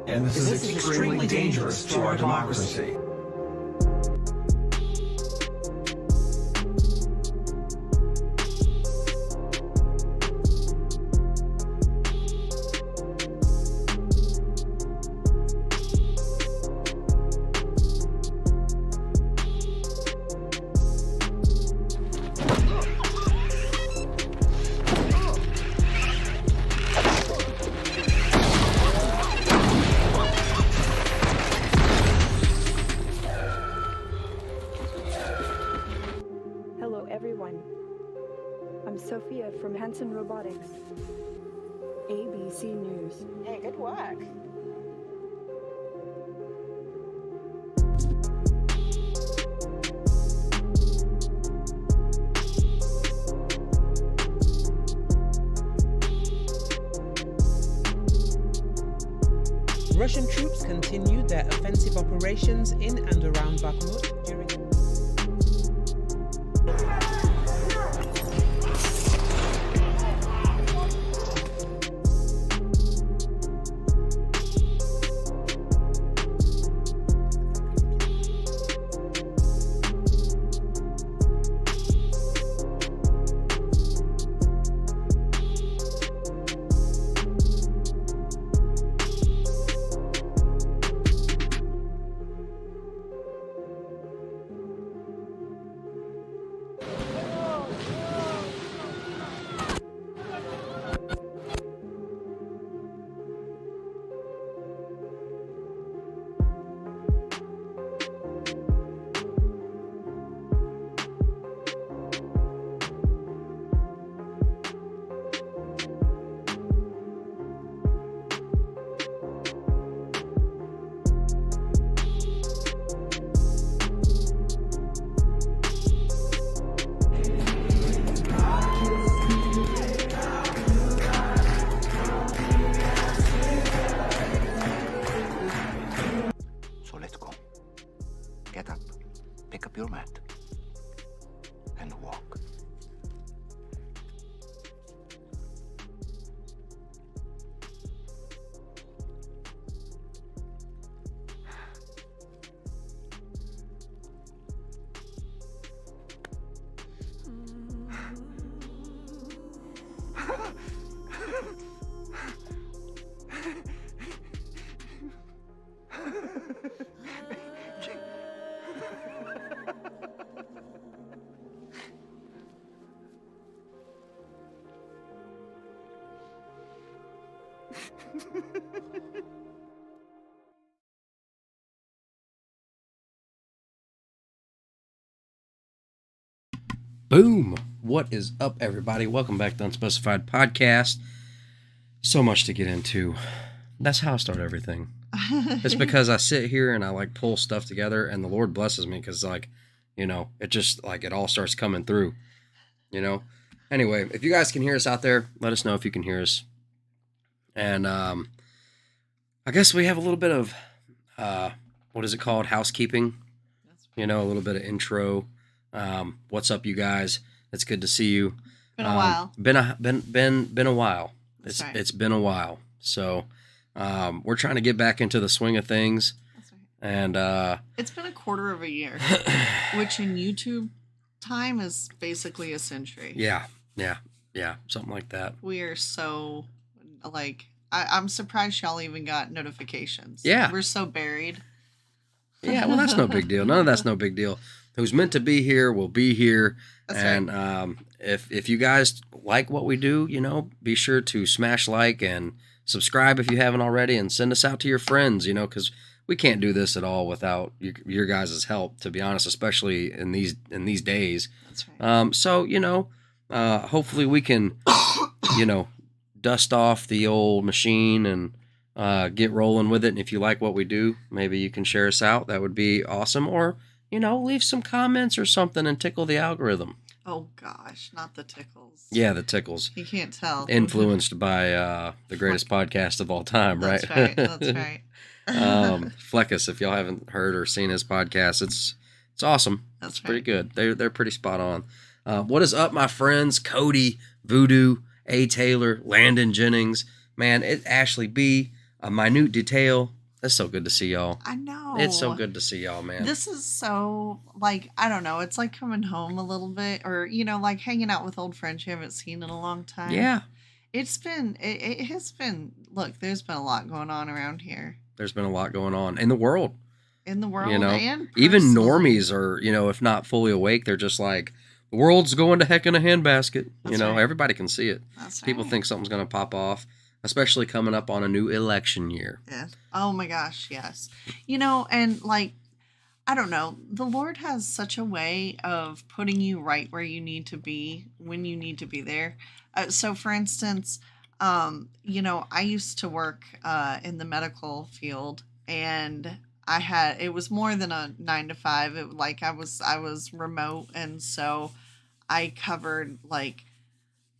And this is extremely dangerous to our democracy. Hello everyone, I'm Sophia from Hanson Robotics, ABC News. Hey, good work. Russian troops continued their offensive operations in and around Bakhmut during... So let's go. Get up, pick up your mat, and walk. Boom! What is up, everybody? Welcome back to Unspecified Podcast. So much to get into. That's how I start everything. It's because I sit here and I like pull stuff together, and the Lord blesses me because, like, you know, it just like it all starts coming through. You know. Anyway, if you guys can hear us out there, let us know if you can hear us. And I guess we have a little bit of what is it called? Housekeeping. You know, a little bit of intro. What's up, you guys? It's good to see you. Been a while. Been a while. That's right. It's been a while. So we're trying to get back into the swing of things. That's right. And It's been a quarter of a year, which in YouTube time is basically a century. yeah, something like that. We are so, like, I'm surprised y'all even got notifications. Yeah. We're so buried. Yeah, well, that's no big deal. None of that's no big deal. Who's meant to be here will be here. That's and right. If you guys like what we do, you know, be sure to smash like and subscribe if you haven't already, and send us out to your friends, you know, because we can't do this at all without your guys' help, to be honest, especially in these days. That's right. So, you know, hopefully we can, you know, dust off the old machine and get rolling with it. And if you like what we do, maybe you can share us out. That would be awesome. Or, you know, leave some comments or something and tickle the algorithm. Oh, gosh, not the tickles. Yeah, the tickles. You can't tell. Influenced by the greatest podcast of all time, right? That's right. Fleck us if y'all haven't heard or seen his podcast. It's awesome. That's It's pretty right. good. They're pretty spot on. What is up, my friends? Cody, Voodoo, A. Taylor, Landon Jennings, man, Ashley B. a minute detail. It's so good to see y'all. I know. It's so good to see y'all, man. This is so, like, I don't know. It's like coming home a little bit, or, you know, like hanging out with old friends you haven't seen in a long time. Yeah. It has been, look, there's been a lot going on around here. There's been a lot going on in the world. In the world, You know, and even personally. normies are, you know, if not fully awake, they're just like, the world's going to heck in a handbasket. That's You know, right. everybody can see it. That's People right. think something's going to pop off, especially coming up on a new election year. Yes. Oh my gosh, yes. You know, and like, I don't know, the Lord has such a way of putting you right where you need to be when you need to be there. So, for instance, you know, I used to work in the medical field, and it was more than a 9 to 5. I was remote, and so I covered like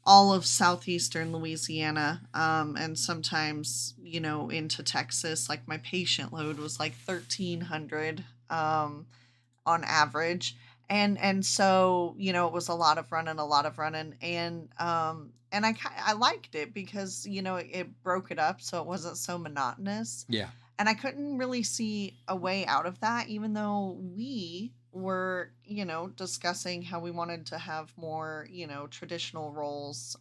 all of southeastern Louisiana, and sometimes, you know, into Texas. Like my patient load was like 1,300 on average, and so, you know, it was a lot of running, and I liked it because, you know, it broke it up so it wasn't so monotonous. Yeah. And I couldn't really see a way out of that, even though we were, you know, discussing how we wanted to have more, you know, traditional roles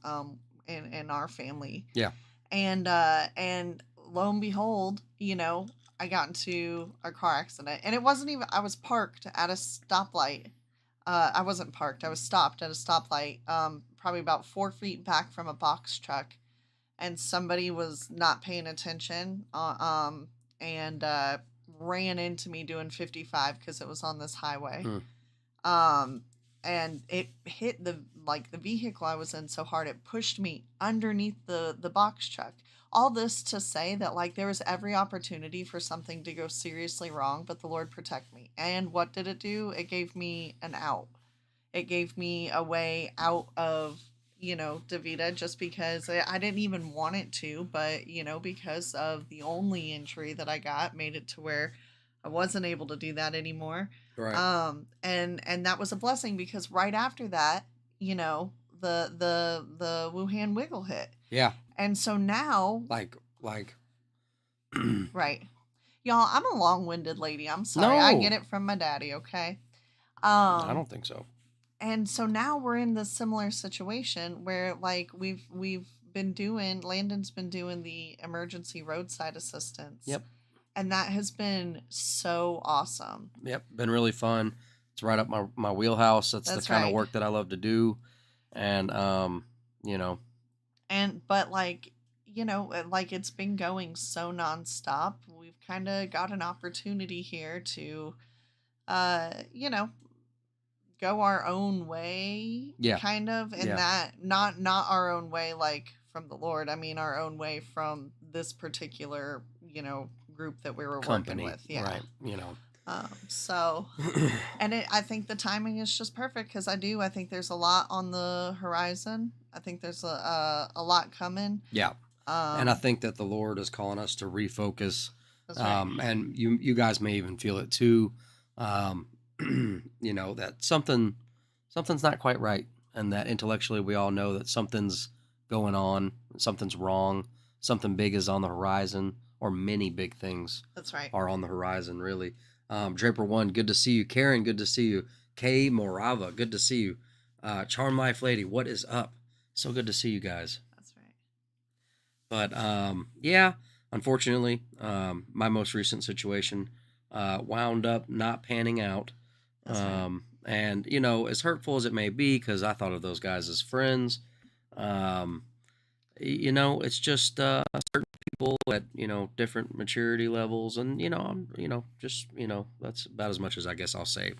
in our family. Yeah. And lo and behold, you know, I got into a car accident, and it wasn't even, I was parked at a stoplight. I wasn't parked. I was stopped at a stoplight, probably about 4 feet back from a box truck, and somebody was not paying attention, and ran into me doing 55 because it was on this highway. And it hit the vehicle I was in so hard it pushed me underneath the box truck. All this to say that, like, there was every opportunity for something to go seriously wrong, but the Lord protect me. And what did it do? It gave me an out. It gave me a way out of, you know, DeVita, just because I didn't even want it to, but, you know, because of the only injury that I got made it to where I wasn't able to do that anymore. Right. And that was a blessing, because right after that, you know, the Wuhan wiggle hit. Yeah. And so now, Like, right. Y'all, I'm a long-winded lady. I'm sorry. I No. get it from my daddy, okay? I don't think so. And so now we're in this similar situation where, like, we've been doing, Landon's been doing the emergency roadside assistance. Yep. And that has been so awesome. Yep. Been really fun. It's right up my wheelhouse. That's the kind of right. work that I love to do. And, you know. But like, you know, like, it's been going so nonstop. We've kind of got an opportunity here to, you know, go our own way. Yeah. Kind of. And Yeah. that, not our own way, like, from the Lord. I mean, our own way from this particular, you know, group that we were Company. working with. Yeah. Right. You know. So, and I think the timing is just perfect, because I think there's a lot on the horizon. I think there's a lot coming. Yeah. And I think that the Lord is calling us to refocus. That's right. And you guys may even feel it too. You know, that something's not quite right, and that intellectually we all know that something's going on, something's wrong, something big is on the horizon, or many big things That's right. are on the horizon, really. Draper One, good to see you. Karen, good to see you. Kay Morava, good to see you. Charm Life Lady, what is up? So good to see you guys. That's right. But yeah, unfortunately, my most recent situation wound up not panning out. That's right. And, you know, as hurtful as it may be, because I thought of those guys as friends, you know, it's just certain people at, you know, different maturity levels. And, you know, I'm, you know, just, you know, that's about as much as I guess I'll say.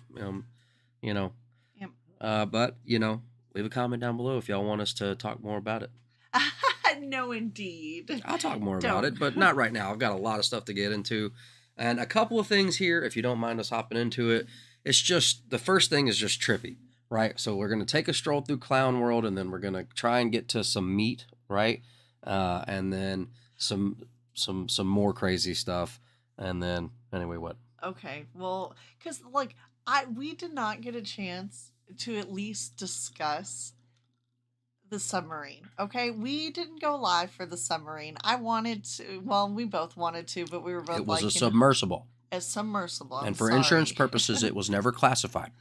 You know, Yep. but, you know, leave a comment down below if y'all want us to talk more about it. No, indeed. I'll talk more about Don't. it, but not right now. I've got a lot of stuff to get into. And a couple of things here, if you don't mind us hopping into it. It's just, the first thing is just trippy, right? So we're going to take a stroll through Clown World, and then we're going to try and get to some meat, right? And then some more crazy stuff. And then, anyway, what? Okay. Well, because, like, we did not get a chance to at least discuss the submarine. Okay, we didn't go live for the submarine. I wanted to. Well, we both wanted to, but we were both It was like, a submersible. a submersible. I'm And for sorry. insurance purposes, it was never classified.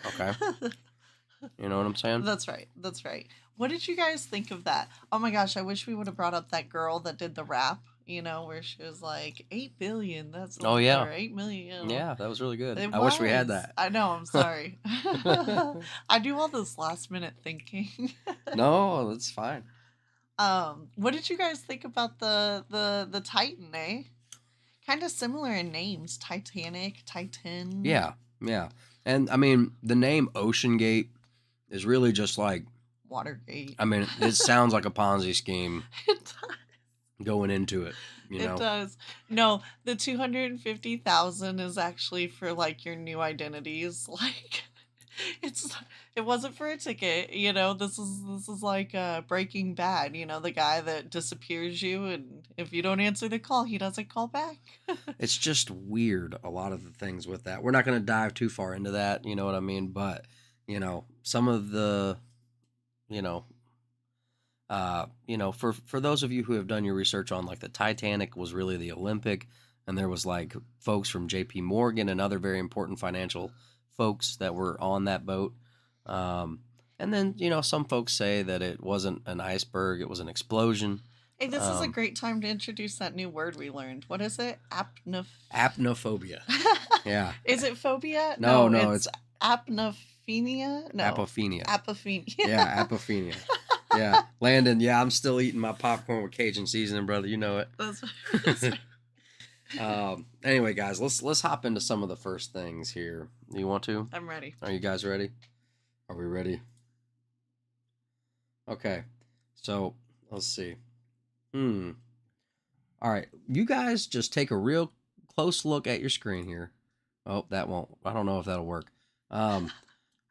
Okay. You know what I'm saying? That's right. That's right. What did you guys think of that? Oh my gosh, I wish we would have brought up that girl that did the rap, where she was like, 8 billion, that's Oh, yeah. or 8 million. Yeah, that was really good. It I wish we had was. that. I know, I'm sorry. I do all this last minute thinking. No, that's fine. What did you guys think about the Titan, eh? Kind of similar in names. Titanic, Titan. Yeah, yeah. And I mean, the name Ocean Gate is really just like, Watergate. I mean, it sounds like a Ponzi scheme It does. going into it, you know? It does. No, the 250,000 is actually for like your new identities. Like it wasn't for a ticket, This is like Breaking Bad, the guy that disappears you, and if you don't answer the call, he doesn't call back. It's just weird, a lot of the things with that. We're not going to dive too far into that, you know what I mean? But, some of the, for those of you who have done your research on like the Titanic was really the Olympic, and there was like folks from JP Morgan and other very important financial folks that were on that boat. And then, some folks say that it wasn't an iceberg, it was an explosion. Hey, this is a great time to introduce that new word we learned. What is it? Apnophobia. Yeah. Is it phobia? No, it's apnophenia. No, Apophenia. apophenia. Yeah, apophenia. Yeah, Landon. Yeah, I'm still eating my popcorn with Cajun seasoning, brother. You know it. That's right. Anyway, guys, let's hop into some of the first things here. You want to? I'm ready. Are you guys ready? Are we ready? Okay, so let's see. All right, you guys just take a real close look at your screen here. Oh, that won't. I don't know if that'll work.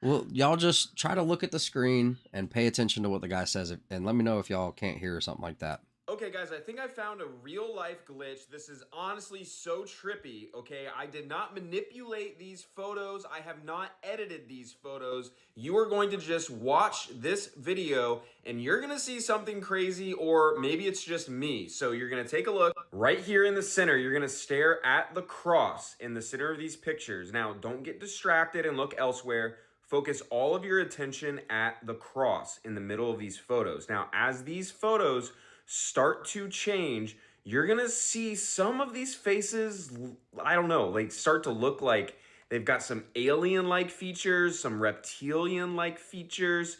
Well, y'all just try to look at the screen and pay attention to what the guy says, and let me know if y'all can't hear or something like that. Okay, guys, I think I found a real-life glitch. This is honestly so trippy, okay? I did not manipulate these photos. I have not edited these photos. You are going to just watch this video, and you're going to see something crazy, or maybe it's just me. So you're going to take a look. Right here in the center, you're going to stare at the cross in the center of these pictures. Now, don't get distracted and look elsewhere. Focus all of your attention at the cross in the middle of these photos. Now, as these photos start to change, you're gonna see some of these faces, I don't know, like start to look like they've got some alien-like features, some reptilian-like features,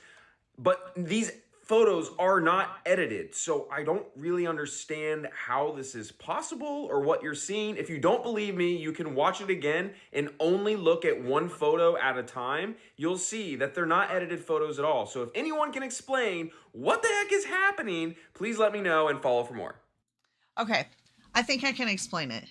but these photos are not edited, so I don't really understand how this is possible or what you're seeing. If you don't believe me, you can watch it again and only look at one photo at a time. You'll see that they're not edited photos at all. So if anyone can explain what the heck is happening, please let me know and follow for more. Okay, I think I can explain it.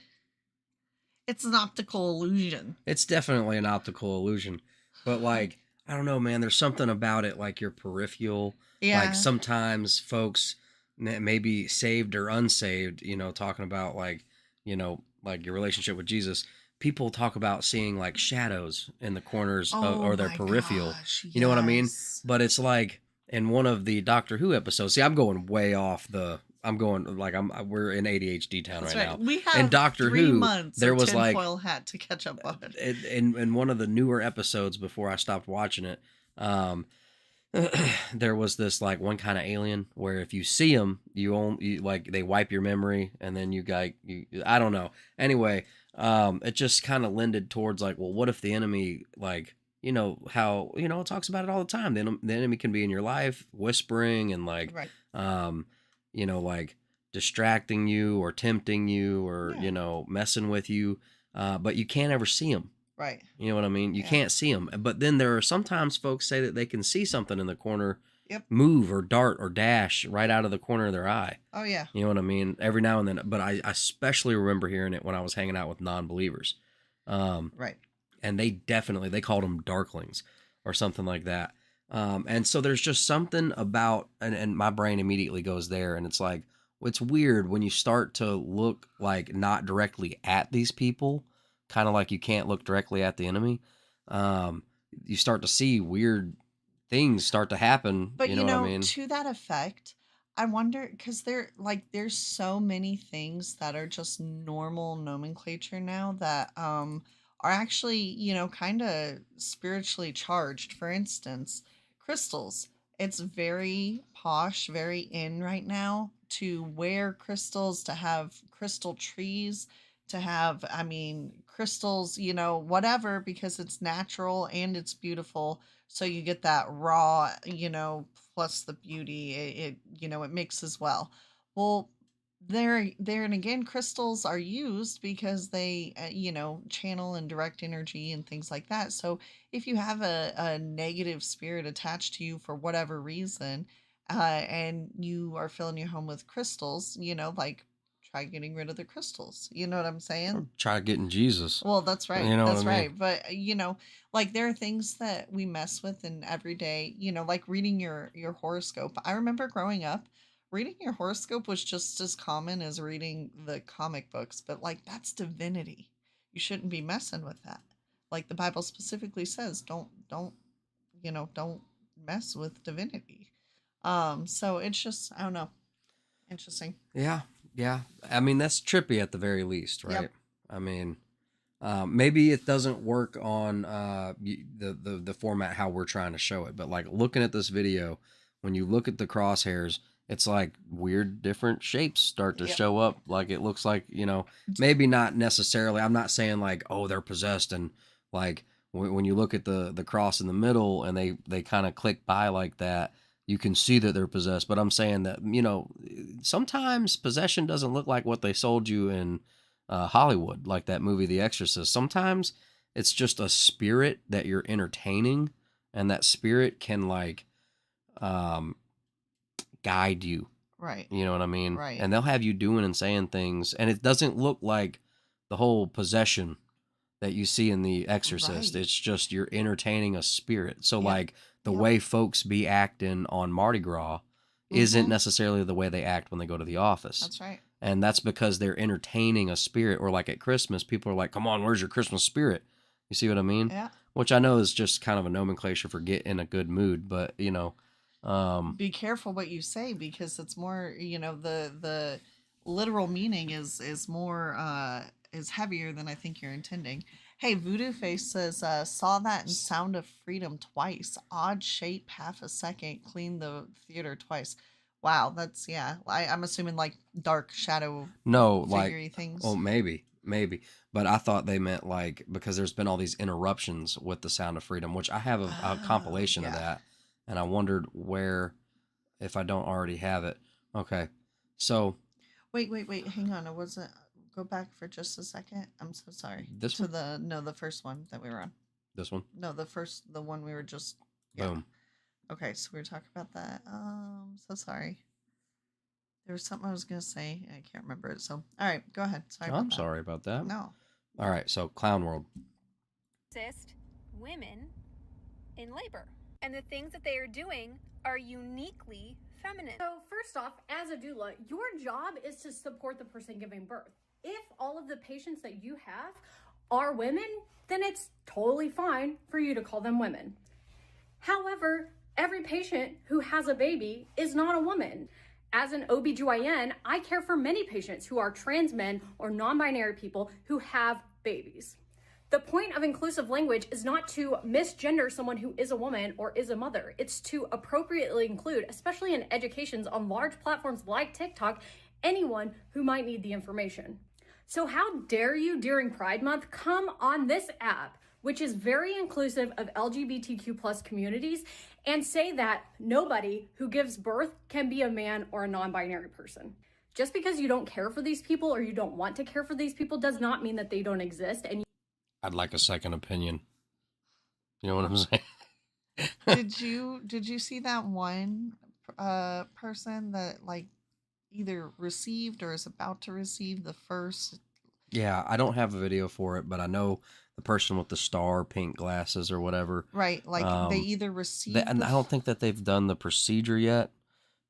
It's an optical illusion. It's definitely an optical illusion, but like, I don't know, man, there's something about it, like your peripheral. Yeah. Like sometimes folks maybe saved or unsaved, talking about like your relationship with Jesus, people talk about seeing like shadows in the corners or their peripheral. Gosh, you know what I mean? yes. But it's like in one of the Doctor Who episodes, see, I'm going way off we're in ADHD town That's right right. now. We have And Doctor 3 Who, months there of was like tinfoil hat to catch up on. in one of the newer episodes before I stopped watching it, there was this like one kind of alien where if you see them, you like they wipe your memory and then you I don't know. Anyway, it just kind of lended towards like, well, what if the enemy, like, how it talks about it all the time. The enemy can be in your life, whispering and like, Right. Like distracting you or tempting you or Yeah. messing with you, but you can't ever see them. Right. You know what I mean? You can't see them. But then there are sometimes folks say that they can see something in the corner move or dart or dash right out of the corner of their eye. Oh, yeah. You know what I mean? Every now and then. But I especially remember hearing it when I was hanging out with non-believers. Right. And they called them darklings or something like that. And so there's just something about, and my brain immediately goes there. And it's like, it's weird when you start to look like not directly at these people, kind of like you can't look directly at the enemy. You start to see weird things start to happen. But you know, what I mean? to that effect, I wonder because there's so many things that are just normal nomenclature now that are actually kind of spiritually charged. For instance, crystals. It's very posh, very in right now to wear crystals, to have crystal trees, to have crystals, whatever, because it's natural and it's beautiful, so you get that raw, plus the beauty. It mixes well. Well, there and again, crystals are used because they channel and direct energy and things like that. So if you have a negative spirit attached to you for whatever reason, and you are filling your home with crystals, like try getting rid of the crystals. You know what I'm saying? Or try getting Jesus. Well, that's right. You know That's what I mean? right. But like there are things that we mess with in everyday, like reading your horoscope. I remember growing up, reading your horoscope was just as common as reading the comic books, but like that's divinity. You shouldn't be messing with that. Like the Bible specifically says, don't mess with divinity. So it's just, I don't know. Interesting. Yeah. Yeah. I mean, that's trippy at the very least, right? Yep. I mean, maybe it doesn't work on the format how we're trying to show it, but like looking at this video, when you look at the crosshairs, it's like weird different shapes start to Yep. show up. Like it looks like, maybe not necessarily. I'm not saying like, oh, they're possessed, and like when you look at the cross in the middle and they kind of click by like that, you can see that they're possessed. But I'm saying that, sometimes possession doesn't look like what they sold you in Hollywood, like that movie The Exorcist. Sometimes it's just a spirit that you're entertaining, and that spirit can like guide you. Right. You know what I mean? Right. And they'll have you doing and saying things, and it doesn't look like the whole possession that you see in The Exorcist. Right. It's just you're entertaining a spirit. So Yep. like the Yep. way folks be acting on Mardi Gras isn't Mhm. necessarily the way they act when they go to the office. That's right. And that's because they're entertaining a spirit. Or like at Christmas, people are like, come on, where's your Christmas spirit? You see what I mean? Yeah. Which I know is just kind of a nomenclature for get in a good mood, but Be careful what you say, because it's more, the literal meaning is more is heavier than I think you're intending. Hey, Voodoo Face says saw that in Sound of Freedom twice. Odd shape, half a second, cleaned the theater twice. Wow, that's I'm assuming like dark shadow no, like, figurey things. oh, maybe, but I thought they meant like, because there's been all these interruptions with the Sound of Freedom, which I have a compilation of yeah. that, and I wondered if I don't already have it. Okay, so Wait, hang on. It wasn't. Go back for just a second. I'm so sorry. This one? The first one that we were on. this one, No, the one we were just. boom. Okay, so we were talking about that. So sorry. There was something I was gonna say. I can't remember it. So, all right, go ahead. Sorry. I'm sorry about that. No. All right, so Clown World. Assist women in labor. And the things that they are doing are uniquely feminine. So first off, as a doula, your job is to support the person giving birth. If all of the patients that you have are women, then it's totally fine for you to call them women. However, every patient who has a baby is not a woman. As an OBGYN, I care for many patients who are trans men or non-binary people who have babies. The point of inclusive language is not to misgender someone who is a woman or is a mother. It's to appropriately include, especially in educations on large platforms like TikTok, anyone who might need the information. So how dare you during Pride Month come on this app, which is very inclusive of LGBTQ plus communities, and say that nobody who gives birth can be a man or a non-binary person. Just because you don't care for these people or you don't want to care for these people does not mean that they don't exist. And I'd like a second opinion. You know what I'm saying? Did you see that one person that like either received or is about to receive the first? Yeah, I don't have a video for it, but I know the person with the star pink glasses or whatever. Right, like they either received. And I don't think that they've done the procedure yet,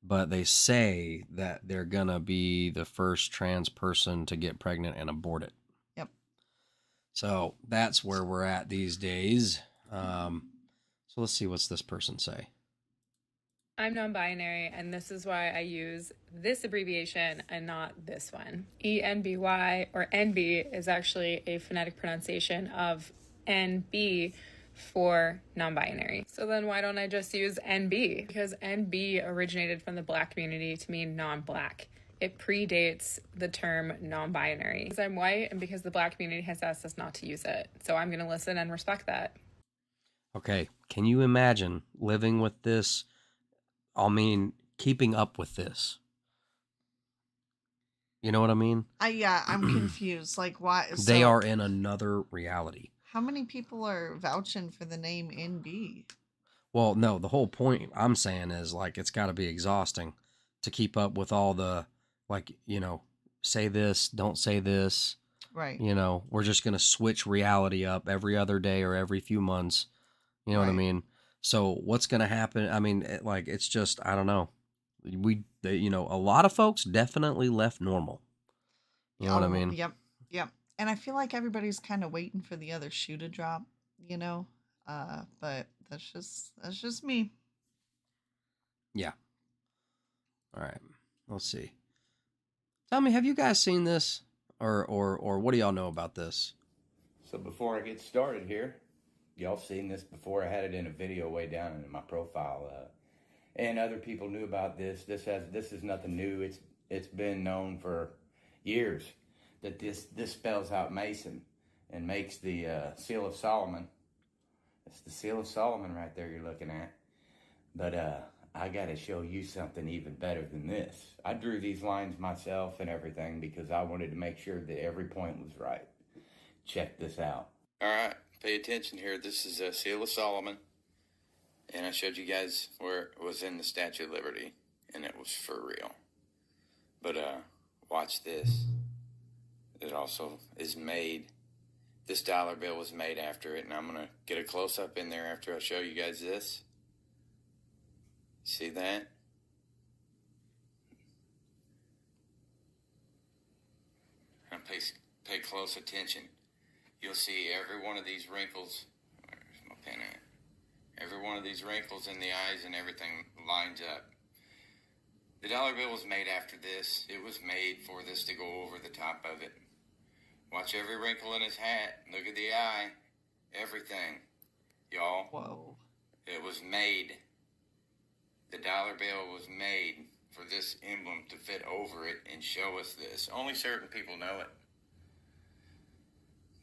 but they say that they're gonna be the first trans person to get pregnant and abort it. Yep. So that's where we're at these days. So So let's see what's this person say. I'm non-binary, and this is why I use this abbreviation and not this one. ENBY, or NB, is actually a phonetic pronunciation of NB for non-binary. So then why don't I just use NB? Because NB originated from the Black community to mean non-Black. It predates the term non-binary. Because I'm white and because the Black community has asked us not to use it. So I'm going to listen and respect that. Okay, can you imagine living with this? I mean, keeping up with this. You know what I mean? I'm confused. Like, why? They are in another reality. How many people are vouching for the name NB? Well, no, the whole point I'm saying is, like, it's got to be exhausting to keep up with all the, like, you know, say this, don't say this. Right. You know, we're just going to switch reality up every other day or every few months. You know what I mean? So what's going to happen? I mean, it's just, I don't know. You know, a lot of folks definitely left normal. You know what I mean? Yep. And I feel like everybody's kind of waiting for the other shoe to drop, you know? But that's just me. Yeah. All right. Let's see. Tell me, have you guys seen this? Or what do y'all know about this? So before I get started here, y'all seen this before. I had it in a video way down in my profile, and other people knew about this. This is nothing new. It's been known for years that this spells out Mason and makes the Seal of Solomon. It's the Seal of Solomon right there you're looking at. But I got to show you something even better than this. I drew these lines myself and everything because I wanted to make sure that every point was right. Check this out. All right. Pay attention here. This is a Seal of Solomon, and I showed you guys where it was in the Statue of Liberty, and it was for real. But watch this. It also is made. This dollar bill was made after it, and I'm gonna get a close up in there after I show you guys this. See that? Now pay close attention. You'll see every one of these wrinkles. Where's my pen at? Every one of these wrinkles in the eyes and everything lines up. The dollar bill was made after this. It was made for this to go over the top of it. Watch every wrinkle in his hat. Look at the eye. Everything. Y'all. Whoa. It was made. The dollar bill was made for this emblem to fit over it and show us this. Only certain people know it.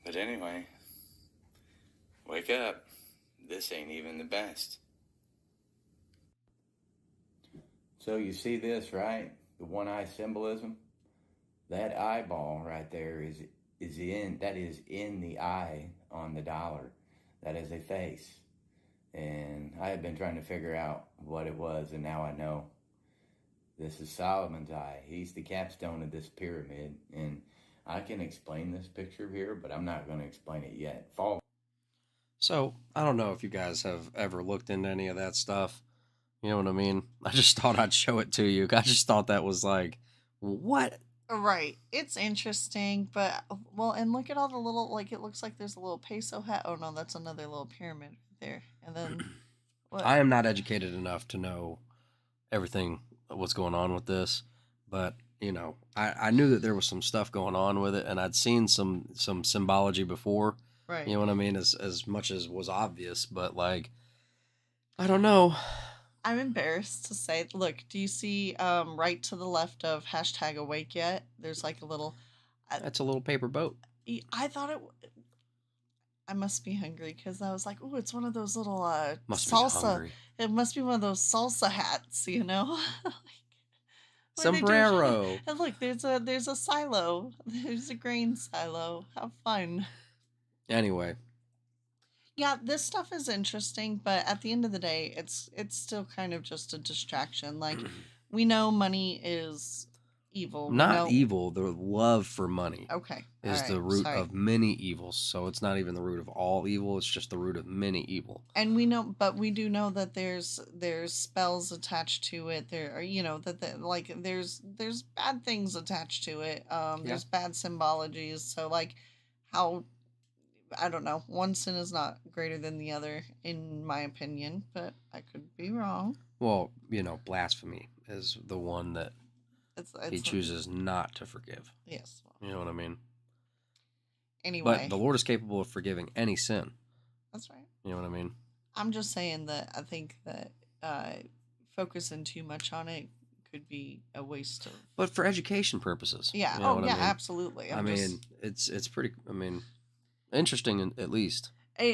But anyway, wake up. This ain't even the best. So you see this, right? The one eye symbolism? That eyeball right there is in the eye on the dollar. That is a face. And I have been trying to figure out what it was, and now I know. This is Solomon's eye. He's the capstone of this pyramid, and I can explain this picture here, but I'm not going to explain it yet. So, I don't know if you guys have ever looked into any of that stuff. You know what I mean? I just thought I'd show it to you. I just thought that was like, what? Right. It's interesting, but, well, and look at all the little, like, it looks like there's a little peso hat. Oh, no, that's another little pyramid there. And then, what? I am not educated enough to know everything, what's going on with this, but, you know, I knew that there was some stuff going on with it, and I'd seen some symbology before. Right. You know what I mean? As much as was obvious, but, like, I don't know. I'm embarrassed to say, look, do you see right to the left of #awake yet? There's like a little... That's a little paper boat. I thought it... I must be hungry because I was like, oh, it's one of those little salsa. It must be one of those salsa hats, you know? Sombrero. And look, there's a silo. There's a grain silo. Have fun. Anyway. Yeah, this stuff is interesting, but at the end of the day, it's still kind of just a distraction. Like, we know money is evil. Not evil. The love for money. Okay. Is the root of many evils. So it's not even the root of all evil. It's just the root of many evil. And we know, but we do know that there's spells attached to it. There are, you know, there's bad things attached to it. There's bad symbologies. So like, how I don't know. One sin is not greater than the other, in my opinion, but I could be wrong. Well, blasphemy is the one that he It's chooses not to forgive. Yes. You know what I mean? Anyway. But the Lord is capable of forgiving any sin. That's right. You know what I mean? I'm just saying that I think that focusing too much on it could be a waste of. But for education purposes. Yeah. You know what I mean? Absolutely. I mean, it's pretty. I mean, interesting at least.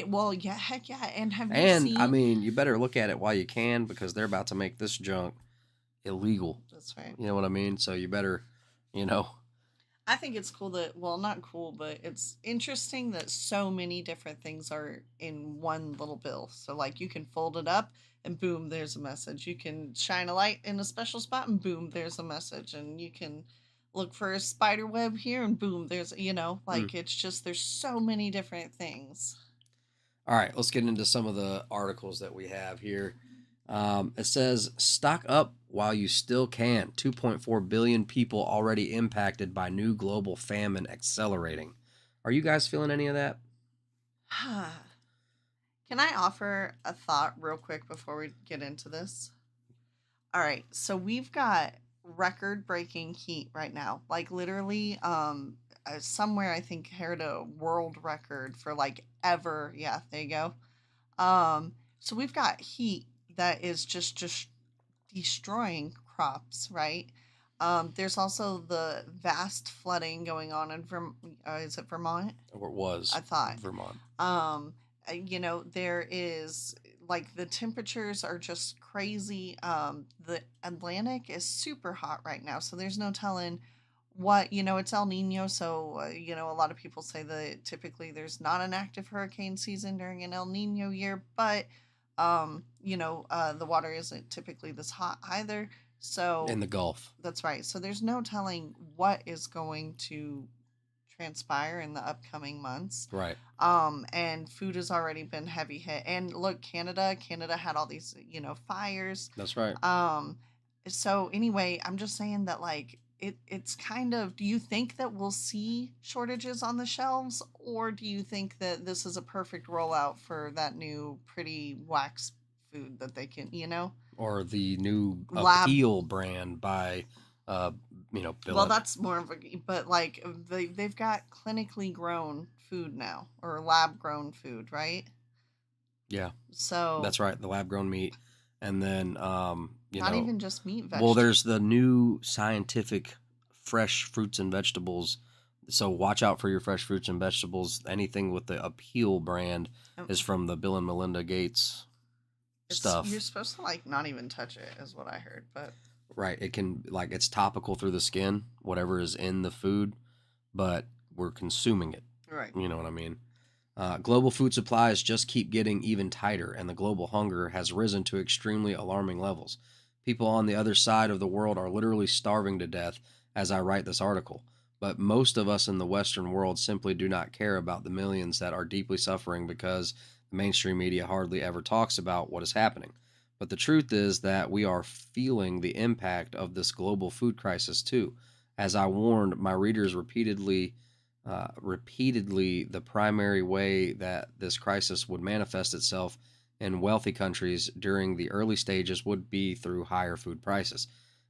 Well, yeah, heck yeah, and have you seen? I mean, you better look at it while you can because they're about to make this junk illegal. That's right. You know what I mean? So you better, I think it's cool that, well, not cool, but it's interesting that so many different things are in one little bill. So, like, you can fold it up and boom, there's a message. You can shine a light in a special spot and boom, there's a message. And you can look for a spider web here and boom, there's, it's just, there's so many different things. All right, let's get into some of the articles that we have here. It says, stock up while you still can. 2.4 billion people already impacted by new global famine accelerating. Are you guys feeling any of that? Can I offer a thought real quick before we get into this? All right, so we've got record-breaking heat right now. Like, literally, somewhere I think heard a world record for like ever. Yeah, there you go. So we've got heat that is just destroying crops, right? There's also the vast flooding going on in is it Vermont? Or it was. I thought Vermont. There is like the temperatures are just crazy. The Atlantic is super hot right now, so there's no telling what, it's El Nino. So, a lot of people say that typically there's not an active hurricane season during an El Nino year, but, the water isn't typically this hot either. So in the Gulf. That's right. So there's no telling what is going to transpire in the upcoming months. Right. And food has already been heavy hit. And look, Canada had all these, fires. That's right. So anyway, I'm just saying that like it's kind of, do you think that we'll see shortages on the shelves, or do you think that this is a perfect rollout for that new pretty wax food that they can, or the new Lab Appeal brand by Billet. Well, that's more of a, but like they've got clinically grown food now, or lab grown food, right? Yeah. So that's right, the lab grown meat, and then not even just meat. Vegetables. Well, there's the new scientific fresh fruits and vegetables. So watch out for your fresh fruits and vegetables. Anything with the Appeal brand is from the Bill and Melinda Gates stuff. You're supposed to like not even touch it, is what I heard, but. Right. It can, like, it's topical through the skin, whatever is in the food, but we're consuming it. Right. You know what I mean? Global food supplies just keep getting even tighter, and the global hunger has risen to extremely alarming levels. People on the other side of the world are literally starving to death as I write this article, but most of us in the Western world simply do not care about the millions that are deeply suffering because the mainstream media hardly ever talks about what is happening. But the truth is that we are feeling the impact of this global food crisis too. As I warned my readers repeatedly, the primary way that this crisis would manifest itself in wealthy countries during the early stages would be through higher food prices.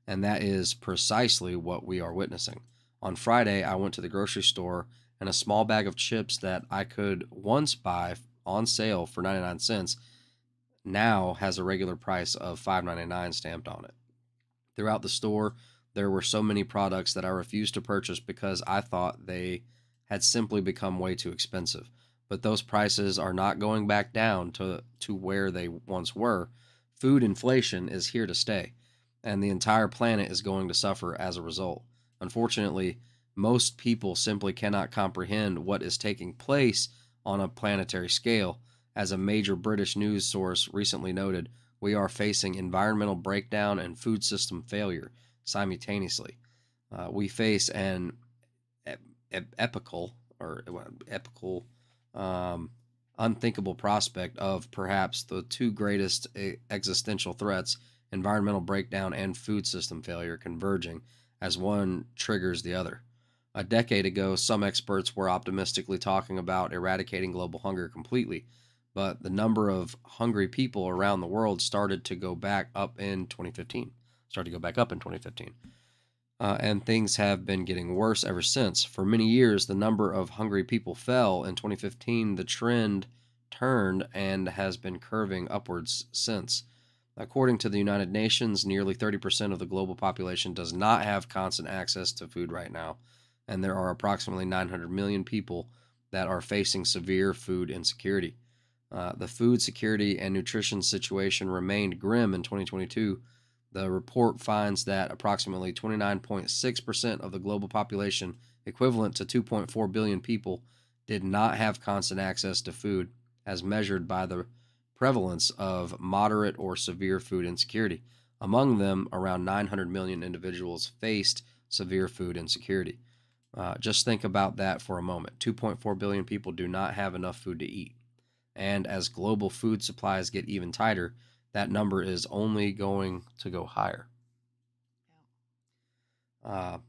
And that is precisely what we are witnessing. On Friday, I went to the grocery store, and a small bag of chips that I could once buy on sale for 99 cents now has a regular price of $5.99 stamped on it. Throughout the store, there were so many products that I refused to purchase because I thought they had simply become way too expensive. But those prices are not going back down to where they once were. Food inflation is here to stay, and the entire planet is going to suffer as a result. Unfortunately, most people simply cannot comprehend what is taking place on a planetary scale. As a major British news source recently noted, we are facing environmental breakdown and food system failure simultaneously. We face an epical, unthinkable prospect of perhaps the two greatest existential threats, environmental breakdown and food system failure, converging as one triggers the other. A decade ago, some experts were optimistically talking about eradicating global hunger completely, but the number of hungry people around the world started to go back up in 2015. And things have been getting worse ever since. For many years, the number of hungry people fell. In 2015, the trend turned and has been curving upwards since. According to the United Nations, nearly 30% of the global population does not have constant access to food right now, and there are approximately 900 million people that are facing severe food insecurity. The food security and nutrition situation remained grim in 2022. The report finds that approximately 29.6% of the global population, equivalent to 2.4 billion people, did not have constant access to food, as measured by the prevalence of moderate or severe food insecurity. Among them, around 900 million individuals faced severe food insecurity. Just think about that for a moment. 2.4 billion people do not have enough food to eat. And as global food supplies get even tighter, that number is only going to go higher. Huh?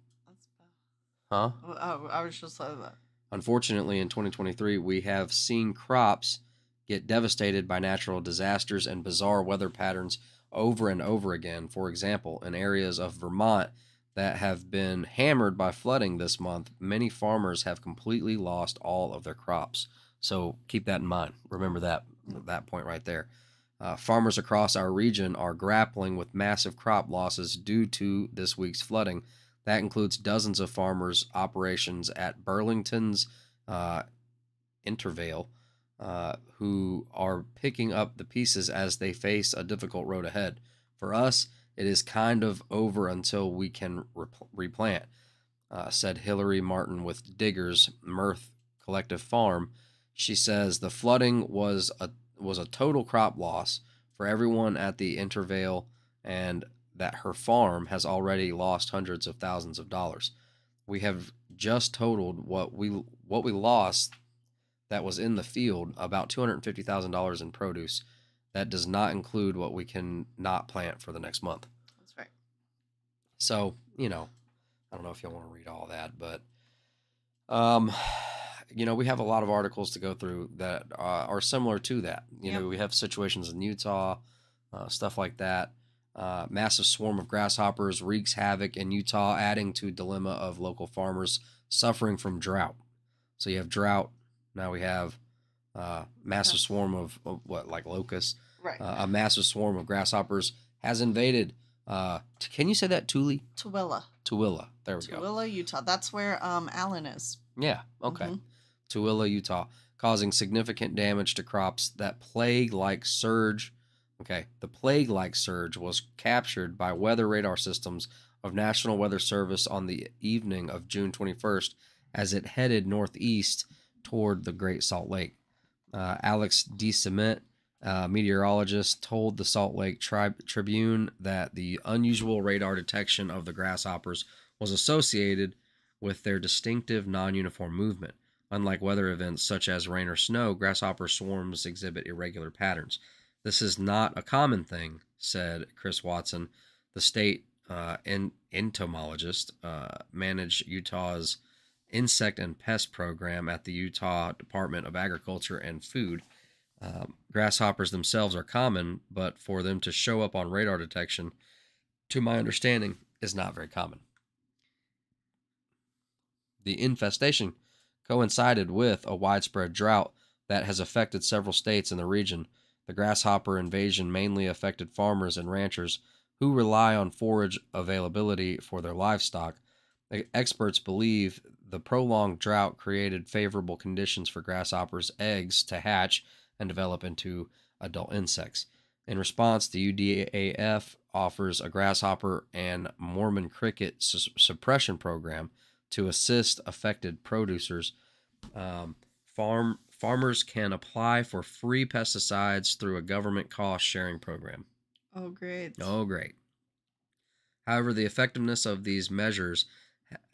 I was just saying that. Unfortunately, in 2023, we have seen crops get devastated by natural disasters and bizarre weather patterns over and over again. For example, in areas of Vermont that have been hammered by flooding this month, many farmers have completely lost all of their crops. So keep that in mind. Remember that point right there. Farmers across our region are grappling with massive crop losses due to this week's flooding. That includes dozens of farmers' operations at Burlington's Intervale, who are picking up the pieces as they face a difficult road ahead. For us, it is kind of over until we can replant, said Hillary Martin with Diggers Mirth Collective Farm. She says the flooding was a total crop loss for everyone at the Intervale, and that her farm has already lost hundreds of thousands of dollars. We have just totaled what we lost that was in the field, about $250,000 in produce. That does not include what we can not plant for the next month. That's right. So, I don't know if y'all want to read all that, but we have a lot of articles to go through that are similar to that. We have situations in Utah, stuff like that. Massive swarm of grasshoppers wreaks havoc in Utah, adding to dilemma of local farmers suffering from drought. So you have drought. Now we have massive swarm of like locusts. Right. A massive swarm of grasshoppers has invaded. Can you say that? Tooele. There we go. Tooele, Utah. That's where Alan is. Yeah. Okay. Tooele, Utah, causing significant damage to crops. That plague-like surge. Okay, the plague-like surge was captured by weather radar systems of National Weather Service on the evening of June 21st as it headed northeast toward the Great Salt Lake. Alex DeCement, meteorologist, told the Salt Lake Tribune that the unusual radar detection of the grasshoppers was associated with their distinctive non-uniform movement. Unlike weather events such as rain or snow, grasshopper swarms exhibit irregular patterns. This is not a common thing, said Chris Watson, the state entomologist, managed Utah's insect and pest program at the Utah Department of Agriculture and Food. Grasshoppers themselves are common, but for them to show up on radar detection, to my understanding, is not very common. The infestation coincided with a widespread drought that has affected several states in the region. The grasshopper invasion mainly affected farmers and ranchers who rely on forage availability for their livestock. Experts believe the prolonged drought created favorable conditions for grasshoppers' eggs to hatch and develop into adult insects. In response, the UDAF offers a grasshopper and Mormon cricket suppression program to assist affected producers. Farmers can apply for free pesticides through a government cost-sharing program. Oh, great. However, the effectiveness of these measures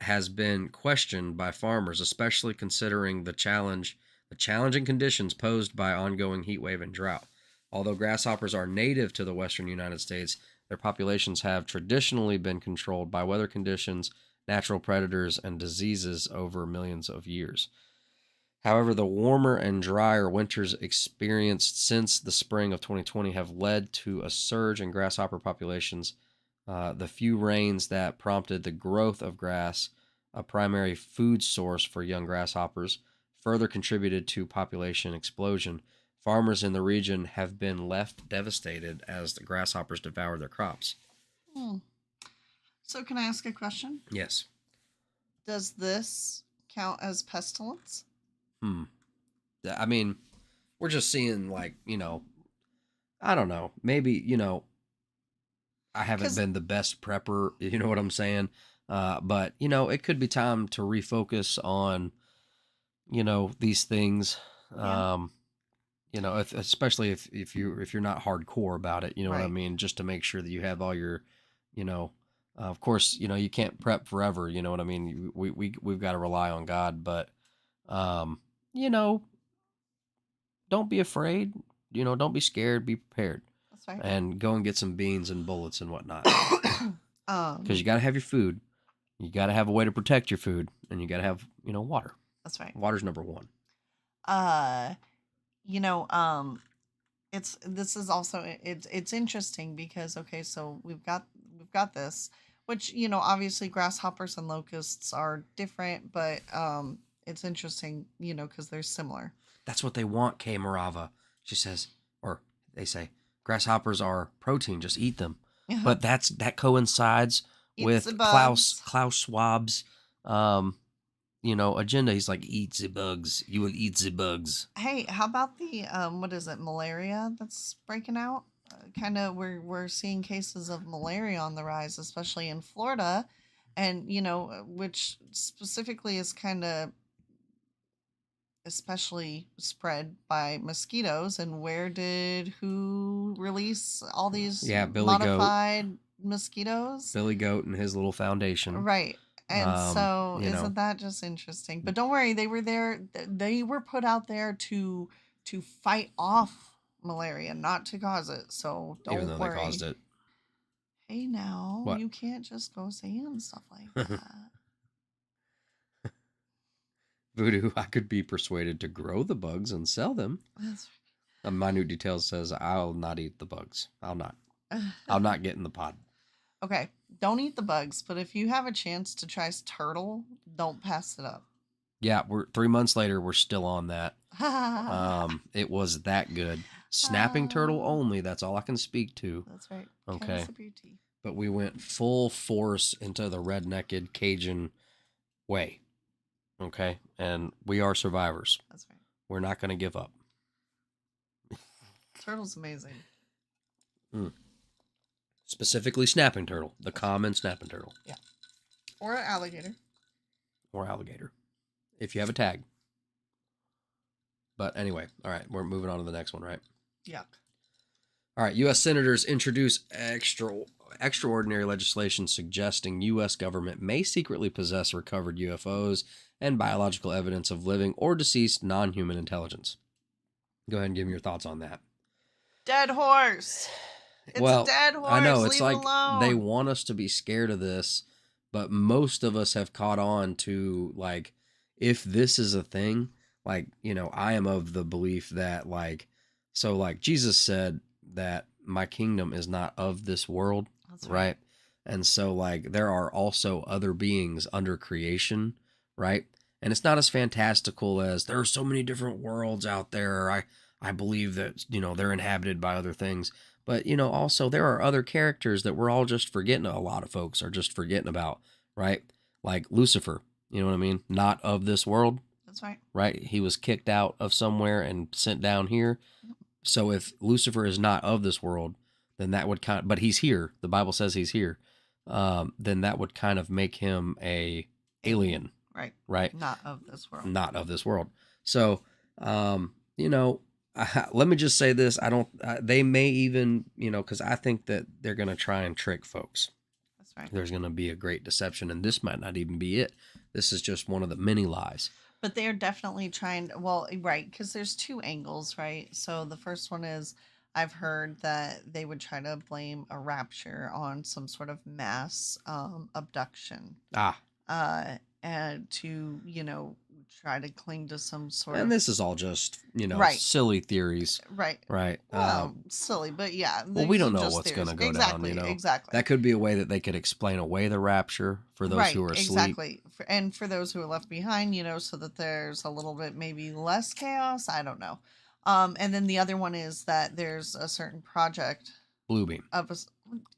has been questioned by farmers, especially considering the challenging conditions posed by ongoing heat wave and drought. Although grasshoppers are native to the western United States, their populations have traditionally been controlled by weather conditions natural predators, and diseases over millions of years. However, the warmer and drier winters experienced since the spring of 2020 have led to a surge in grasshopper populations. The few rains that prompted the growth of grass, a primary food source for young grasshoppers, further contributed to population explosion. Farmers in the region have been left devastated as the grasshoppers devour their crops. So can I ask a question? Yes. Does this count as pestilence? I mean, we're just seeing, like, I don't know. Maybe, I haven't been the best prepper, you know what I'm saying? But, it could be time to refocus on, these things. Yeah. Especially if you're not hardcore about it, you know what I Right. mean? Just to make sure that you have all your, of course, you can't prep forever, you know what I mean? We've got to rely on God, but, don't be afraid, don't be scared, be prepared. That's right. And go and get some beans and bullets and whatnot. Because you got to have your food. You got to have a way to protect your food, and you got to have, water. That's right. Water's number one. This is also it's interesting because so we've got this, which obviously grasshoppers and locusts are different, but it's interesting because they're similar. That's what they want, Kay Morava. She says, or they say, grasshoppers are protein, just eat them. But that coincides with Klaus Schwab's agenda. He's like, eat the bugs. You will eat the bugs. Hey, how about the what is it, malaria that's breaking out? Kind of we're seeing cases of malaria on the rise, especially in Florida, and which specifically is kind of especially spread by mosquitoes. And who release all these modified mosquitoes? Billy Goat and his little foundation. Right. And isn't that just interesting? But don't worry, they were there. They were put out there to fight off malaria, not to cause it. So don't worry. Even though they caused it. Hey, now What? you can't just go saying stuff like that. Voodoo, I could be persuaded to grow the bugs and sell them. That's Minute Details says, I'll not eat the bugs. I'm not getting the pod. Okay, don't eat the bugs, but if you have a chance to try turtle, don't pass it up. Yeah, we're 3 months later. We're still on that. It was that good. Snapping turtle only. That's all I can speak to. That's right. Okay. But we went full force into the rednecked Cajun way. Okay, and we are survivors. That's right. We're not going to give up. Turtle's amazing. Specifically snapping turtle, the common snapping turtle. Yeah. Or alligator. Or alligator, if you have a tag. But anyway, all right, we're moving on to the next one, right? Yuck. All right, U.S. senators introduce extraordinary legislation suggesting U.S. government may secretly possess recovered UFOs and biological evidence of living or deceased non-human intelligence. Go ahead and give me your thoughts on that. Dead horse. It's a dead horse. I know, it's Leave like it alone. they want us to be scared of this, but most of us have caught on to, like, if this is a thing, like, I am of the belief that, like, so, like, Jesus said that my kingdom is not of this world. That's right? And so, like, there are also other beings under creation, right? And it's not as fantastical as there are so many different worlds out there. I believe that, they're inhabited by other things. But, also there are other characters that we're all just forgetting. A lot of folks are just forgetting about, right? Like Lucifer, you know what I mean? Not of this world. That's right. Right? He was kicked out of somewhere and sent down here. So if Lucifer is not of this world, then that would but he's here. The Bible says he's here. Then that would kind of make him a alien. Right. Right. Not of this world. Not of this world. So, let me just say this. They may even, because I think that they're going to try and trick folks. That's right. There's going to be a great deception, and this might not even be it. This is just one of the many lies. But they're definitely trying, right, because there's two angles, right? So the first one is, I've heard that they would try to blame a rapture on some sort of mass abduction. and to, try to cling to some sort And of. this is all just, Right. silly theories. Right. Right. Well, silly, but yeah. Well, we these don't are know just what's theories. going to go Exactly, down, Exactly. That could be a way that they could explain away the rapture for those who are asleep. Exactly. And for those who are left behind, so that there's a little bit maybe less chaos. I don't know. And then the other one is that there's a certain project Bluebeam. of a.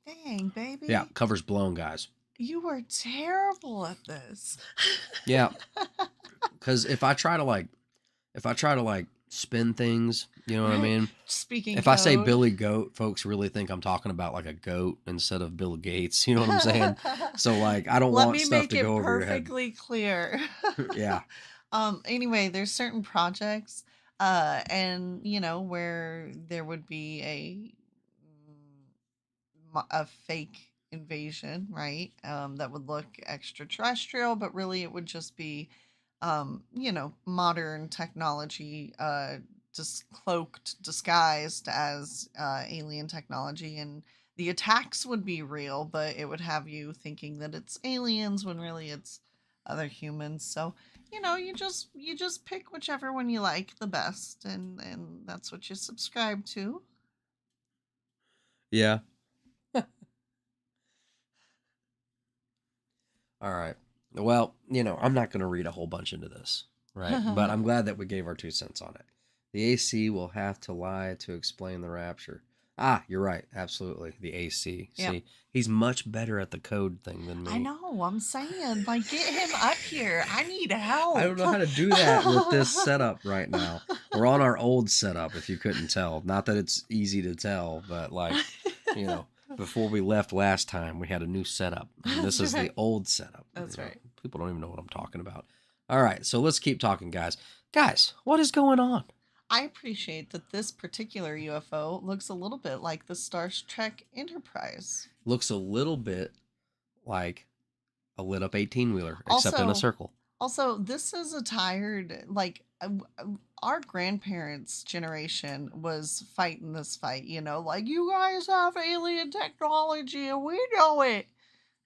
Dang, baby. Yeah, covers blown, guys. You are terrible at this. Yeah. Because if I try to spin things, you know what I mean? Speaking if I say code. Billy Goat, folks really think I'm talking about like a goat instead of Bill Gates. You know what I'm saying? So I don't want stuff to go over your head. Let me make it perfectly clear. Yeah. Anyway, there's certain projects, and where there would be a fake invasion, right? That would look extraterrestrial, but really it would just be, modern technology, just disguised as alien technology, and the attacks would be real, but it would have you thinking that it's aliens when really it's other humans. So you just pick whichever one you like the best, and that's what you subscribe to. Yeah. All right. Well, I'm not going to read a whole bunch into this, right? But I'm glad that we gave our 2 cents on it. The AC will have to lie to explain the rapture. Ah, you're right. Absolutely. The AC. Yep. See, he's much better at the code thing than me. I know. I'm saying, get him up here. I need help. I don't know how to do that with this setup right now. We're on our old setup, if you couldn't tell. Not that it's easy to tell, but before we left last time, we had a new setup. And this is the old setup. That's right. People don't even know what I'm talking about. All right, so let's keep talking, guys. Guys, what is going on? I appreciate that this particular UFO looks a little bit like the Star Trek Enterprise. Looks a little bit like a lit up 18-wheeler, except in a circle. Also, this is a tired, our grandparents' generation was fighting this fight, you guys have alien technology and we know it.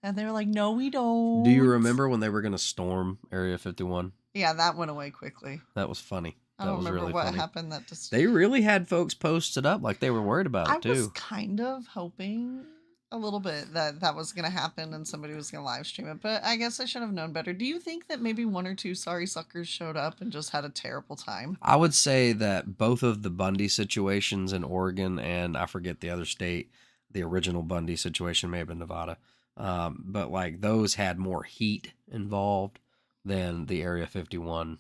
And they were like, no, we don't. Do you remember when they were going to storm Area 51? Yeah, that went away quickly. That was funny. I don't remember really what funny. happened. They really had folks posted up like they were worried about it, too. I was kind of hoping a little bit that was going to happen and somebody was going to live stream it, but I guess I should have known better. Do you think that maybe 1 or 2 sorry suckers showed up and just had a terrible time? I would say that both of the Bundy situations in Oregon and I forget the other state, the original Bundy situation may have been Nevada, but those had more heat involved than the Area 51.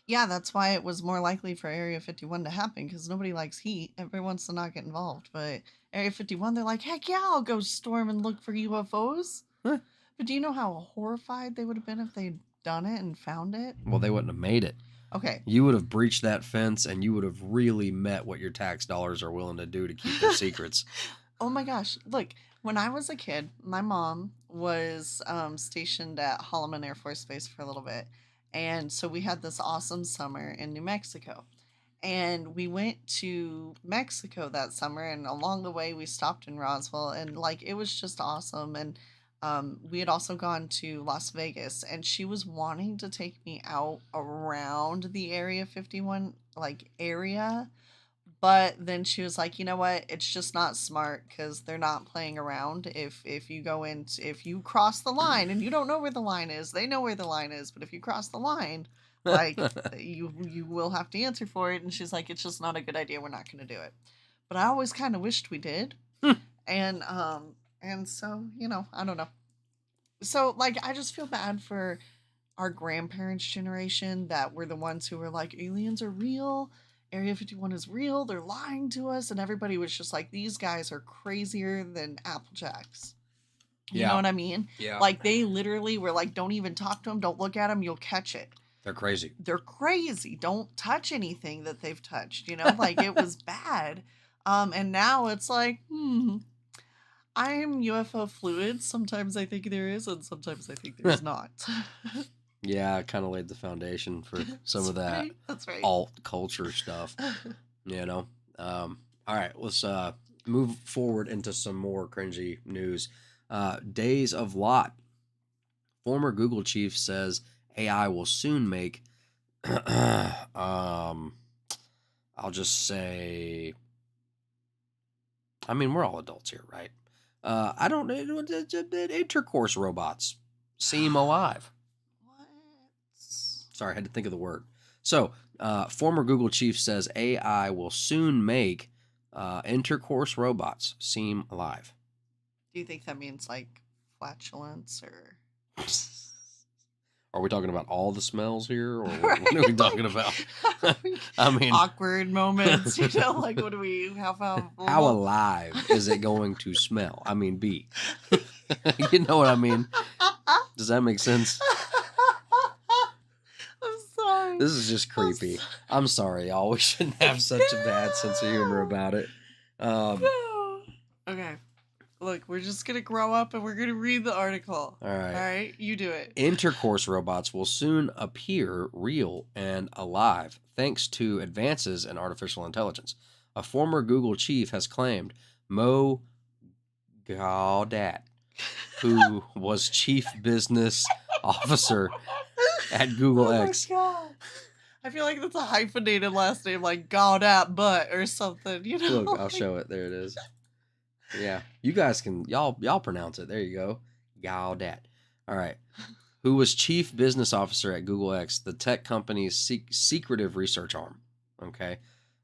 Yeah, that's why it was more likely for Area 51 to happen, because nobody likes heat. Everyone wants to not get involved. But Area 51, they're like, heck yeah, I'll go storm and look for UFOs. Huh. But do you know how horrified they would have been if they'd done it and found it? Well, they wouldn't have made it. Okay. You would have breached that fence and you would have really met what your tax dollars are willing to do to keep their secrets. Oh my gosh. Look, when I was a kid, my mom was stationed at Holloman Air Force Base for a little bit. And so we had this awesome summer in New Mexico. And we went to Mexico that summer, and along the way we stopped in Roswell, and it was just awesome. And we had also gone to Las Vegas, and she was wanting to take me out around the Area 51 area. But then she was like, you know what? It's just not smart because they're not playing around. If you cross the line and you don't know where the line is, they know where the line is. But if you cross the line, you will have to answer for it. And she's like, it's just not a good idea. We're not going to do it. But I always kind of wished we did. And so, I don't know. So I just feel bad for our grandparents' generation that were the ones who were like, aliens are real. Area 51 is real. They're lying to us. And everybody was just like, these guys are crazier than Applejacks. You know what I mean? Yeah. They literally were like, don't even talk to them. Don't look at them. You'll catch it. They're crazy. They're crazy. Don't touch anything that they've touched. It was bad. And now it's like, I'm UFO fluid. Sometimes I think there is, and sometimes I think there's not. Yeah, I kind of laid the foundation for some of that alt culture stuff, All right, let's move forward into some more cringy news. Days of Lot Former Google chief says AI will soon make, I'll just say, I mean, we're all adults here, right? I don't know, intercourse robots seem alive. What? Sorry, I had to think of the word. So, former Google chief says AI will soon make intercourse robots seem alive. Do you think that means like flatulence or? Are we talking about all the smells here, or what are we talking about? I mean, awkward moments, like what do we how alive is it going to smell? I mean, be. You know what I mean? Does that make sense? I'm sorry. This is just creepy. I'm sorry, y'all. We shouldn't have such a bad sense of humor about it. Okay. Look, we're just going to grow up and we're going to read the article. All right. All right? You do it. Intercourse robots will soon appear real and alive thanks to advances in artificial intelligence. A former Google chief has claimed Mo Gaudat, who was chief business officer at Google X. Oh, my God. I feel like that's a hyphenated last name, like Gaudat Butt or something, Look, I'll show it. There it is. Yeah, you guys can y'all pronounce it. There you go, Gaudat. All right, who was chief business officer at Google X, the tech company's secretive research arm. Okay,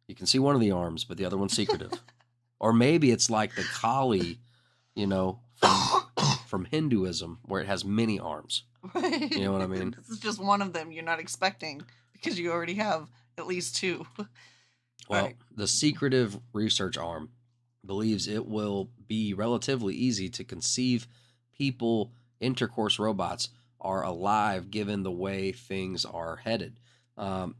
you can see one of the arms, but the other one's secretive. Or maybe it's like the Kali, from Hinduism, where it has many arms. Right. You know what I mean? This is just one of them you're not expecting because you already have at least two. Well, the secretive research arm believes it will be relatively easy to conceive people intercourse robots are alive given the way things are headed.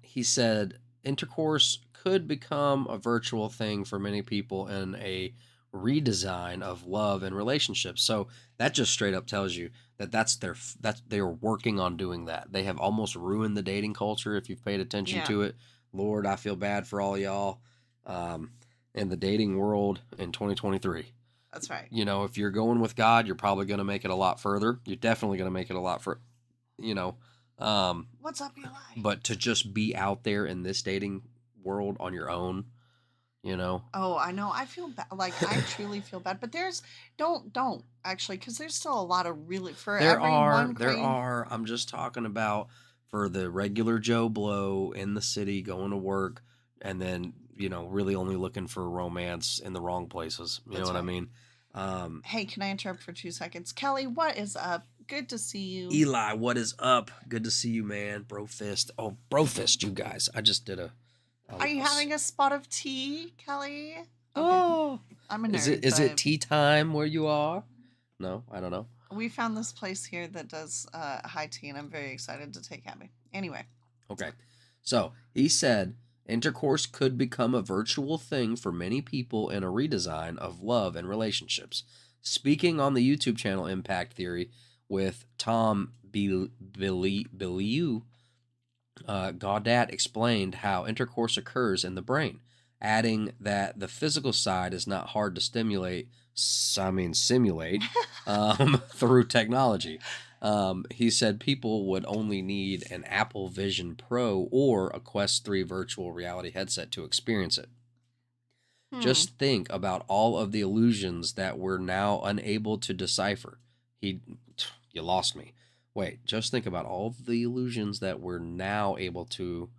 He said intercourse could become a virtual thing for many people in a redesign of love and relationships. So that just straight up tells you that they're working on doing that. They have almost ruined the dating culture if you've paid attention to it. Lord, I feel bad for all y'all. In the dating world in 2023. That's right. If you're going with God, you're probably going to make it a lot further. You're definitely going to make it a lot further, What's up, Eli? But to just be out there in this dating world on your own, Oh, I know. I feel bad. Like, I truly feel bad. But don't actually, because there's still a lot of really, there are. I'm just talking about for the regular Joe Blow in the city going to work and then, really only looking for romance in the wrong places. You know what I mean? Hey, can I interrupt for 2 seconds? Kelly, what is up? Good to see you. Eli, what is up? Good to see you, man. Bro fist. Oh, bro fist, you guys. I just did Are you having a spot of tea, Kelly? Okay. Oh. I'm a nerd. Is it tea time where you are? No, I don't know. We found this place here that does high tea, and I'm very excited to take Abby. Anyway. Okay. So, he said intercourse could become a virtual thing for many people in a redesign of love and relationships. Speaking on the YouTube channel Impact Theory with Tom Bilyeu, Gaudat explained how intercourse occurs in the brain, adding that the physical side is not hard to simulate through technology. He said people would only need an Apple Vision Pro or a Quest 3 virtual reality headset to experience it. Just think about all of the illusions that we're now unable to decipher. You lost me. Wait, just think about all of the illusions that we're now unable to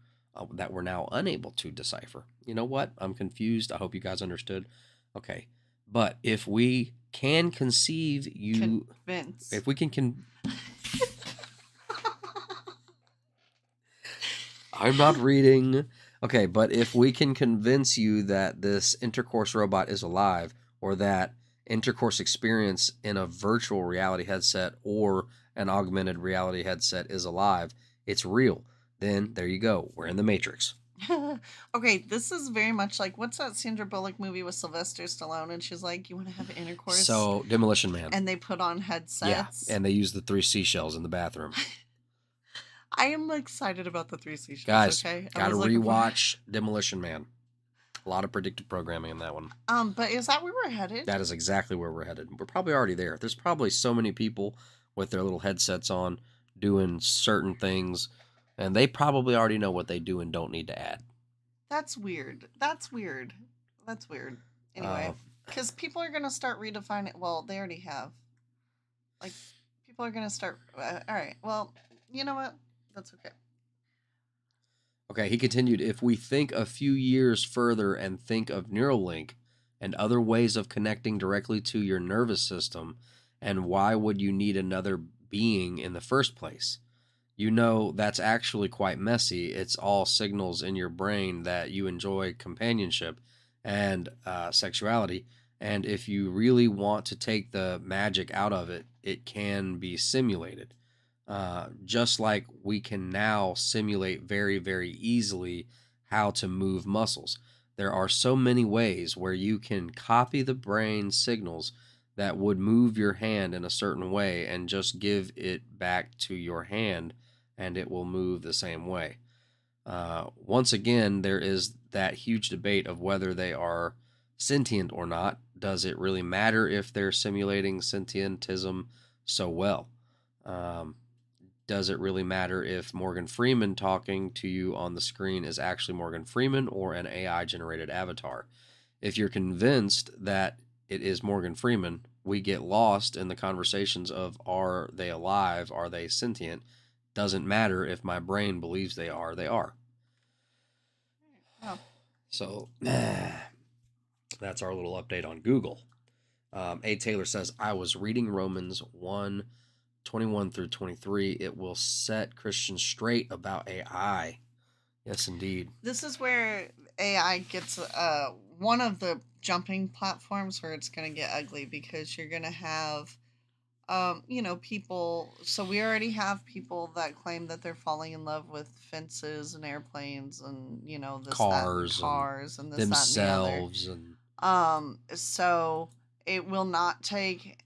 decipher. You know what? I'm confused. I hope you guys understood. Okay. But if we can conceive you... Convince. If we can... I'm not reading. Okay, but if we can convince you that this intercourse robot is alive, or that intercourse experience in a virtual reality headset or an augmented reality headset is alive, it's real, then there you go. We're in the Matrix. Okay, this is very much like, what's that Sandra Bullock movie with Sylvester Stallone? And she's like, you want to have intercourse? So, Demolition Man. And they put on headsets. Yeah, and they use the 3 seashells in the bathroom. I am excited about the 3 seashells, guys, okay? Gotta rewatch Demolition Man. A lot of predictive programming in that one. But is that where we're headed? That is exactly where we're headed. We're probably already there. There's probably so many people with their little headsets on, doing certain things, and they probably already know what they do and don't need to add. That's weird. That's weird. That's weird. Anyway, because people are gonna start redefining. Well, they already have. Like, people are gonna start. All right. Well, you know what? That's okay. Okay, he continued, if we think a few years further and think of Neuralink and other ways of connecting directly to your nervous system, and why would you need another being in the first place? You know, that's actually quite messy. It's all signals in your brain that you enjoy companionship and sexuality. And if you really want to take the magic out of it, it can be simulated. Just like we can now simulate very, very easily how to move muscles. There are so many ways where you can copy the brain signals that would move your hand in a certain way and just give it back to your hand and it will move the same way. Once again, there is that huge debate of whether they are sentient or not. Does it really matter if they're simulating sentientism so well? Does it really matter if Morgan Freeman talking to you on the screen is actually Morgan Freeman or an AI-generated avatar? If you're convinced that it is Morgan Freeman, we get lost in the conversations of, are they alive? Are they sentient? Doesn't matter if my brain believes they are, they are. Oh. So that's our little update on Google. A. Taylor says, I was reading Romans 1:21 through 23. It will set Christians straight about AI. Yes, indeed. This is where AI gets one of the jumping platforms where it's going to get ugly, because you're going to have, people. So we already have people that claim that they're falling in love with fences and airplanes and, this, cars, and this, themselves, that, and the other. So it will not take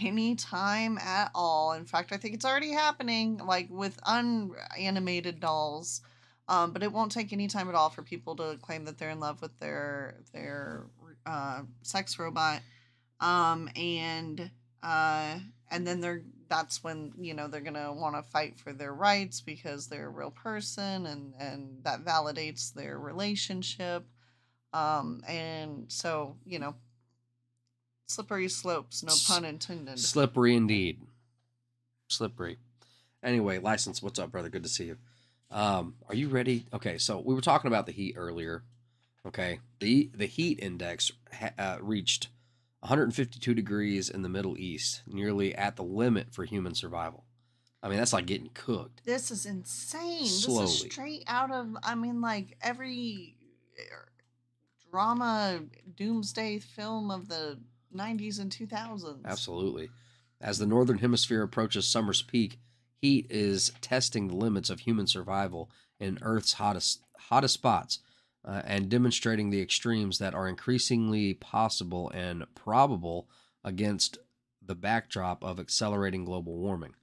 any time at all. In fact, I think it's already happening, like with unanimated dolls. But it won't take any time at all for people to claim that they're in love with their sex robot, and then that's when they're gonna want to fight for their rights because they're a real person, and that validates their relationship, and so slippery slopes, no pun intended. Slippery indeed. Slippery. Anyway, License, what's up, brother? Good to see you. Are you ready? Okay, so we were talking about the heat earlier. Okay, the heat index reached 152 degrees in the Middle East, nearly at the limit for human survival. I mean, that's like getting cooked. This is insane. Slowly. This is straight out of, like every drama doomsday film of the 90s and 2000s. Absolutely. As the Northern Hemisphere approaches summer's peak, heat is testing the limits of human survival in Earth's hottest spots, and demonstrating the extremes that are increasingly possible and probable against the backdrop of accelerating global warming.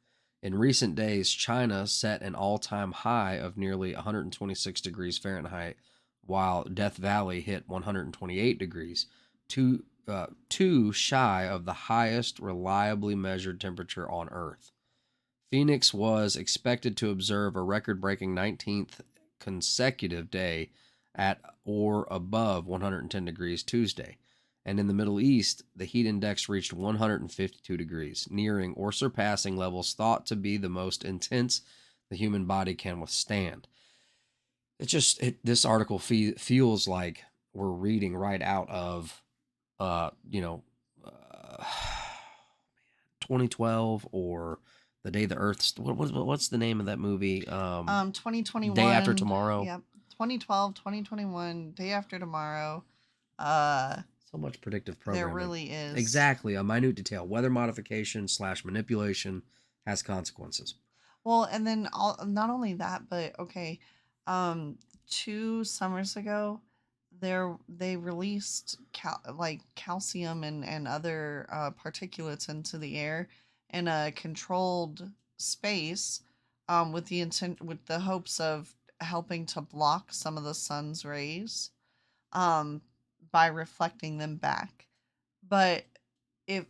In recent days, China set an all-time high of nearly 126 degrees Fahrenheit, while Death Valley hit 128 degrees, two shy of the highest reliably measured temperature on Earth. Phoenix was expected to observe a record-breaking 19th consecutive day at or above 110 degrees Tuesday. And in the Middle East, the heat index reached 152 degrees, nearing or surpassing levels thought to be the most intense the human body can withstand. This article feels like we're reading right out of, 2012 or The Day the Earth. What's the name of that movie? 2021. Day After Tomorrow. Yep. 2012, 2021, Day After Tomorrow. So much predictive programming. There really is. Exactly. A minute detail. Weather modification / manipulation has consequences. Well, and then not only that, but okay, 2 summers ago, they released calcium and other particulates into the air in a controlled space, with the hopes of helping to block some of the sun's rays, by reflecting them back. But if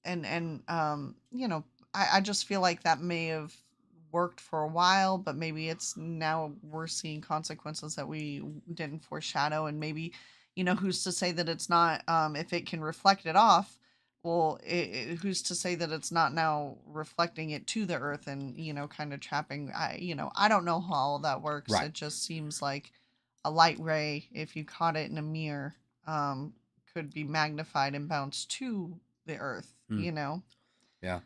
you know, I just feel like that may have worked for a while, but maybe it's now we're seeing consequences that we didn't foreshadow, and maybe, you know, who's to say that it's not, if it can reflect it off, well, who's to say that it's not now reflecting it to the earth and, you know, kind of trapping, you know, I don't know how all that works. Right. It just seems like a light ray, if you caught it in a mirror, could be magnified and bounce to the earth, you know? Yeah.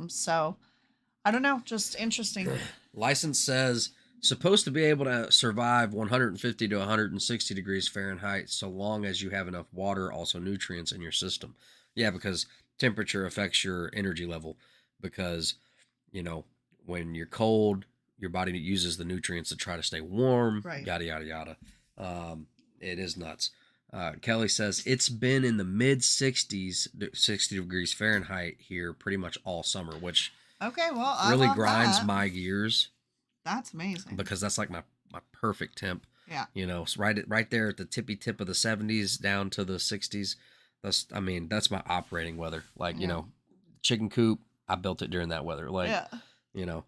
So I don't know, just interesting. License says supposed to be able to survive 150 to 160 degrees Fahrenheit so long as you have enough water, also nutrients in your system. Yeah, because temperature affects your energy level, because, you know, when you're cold, your body uses the nutrients to try to stay warm, Right. yada, yada, yada. It is nuts. Kelly says it's been in the mid 60s, 60 degrees Fahrenheit here pretty much all summer, which Okay, well, really I love grinds that. my gears. That's amazing. Because that's like my perfect temp. Yeah. You know, it's right there at the tippy tip of the 70s down to the 60s. That's my operating weather. Like, you know, chicken coop, I built it during that weather. Like, you know,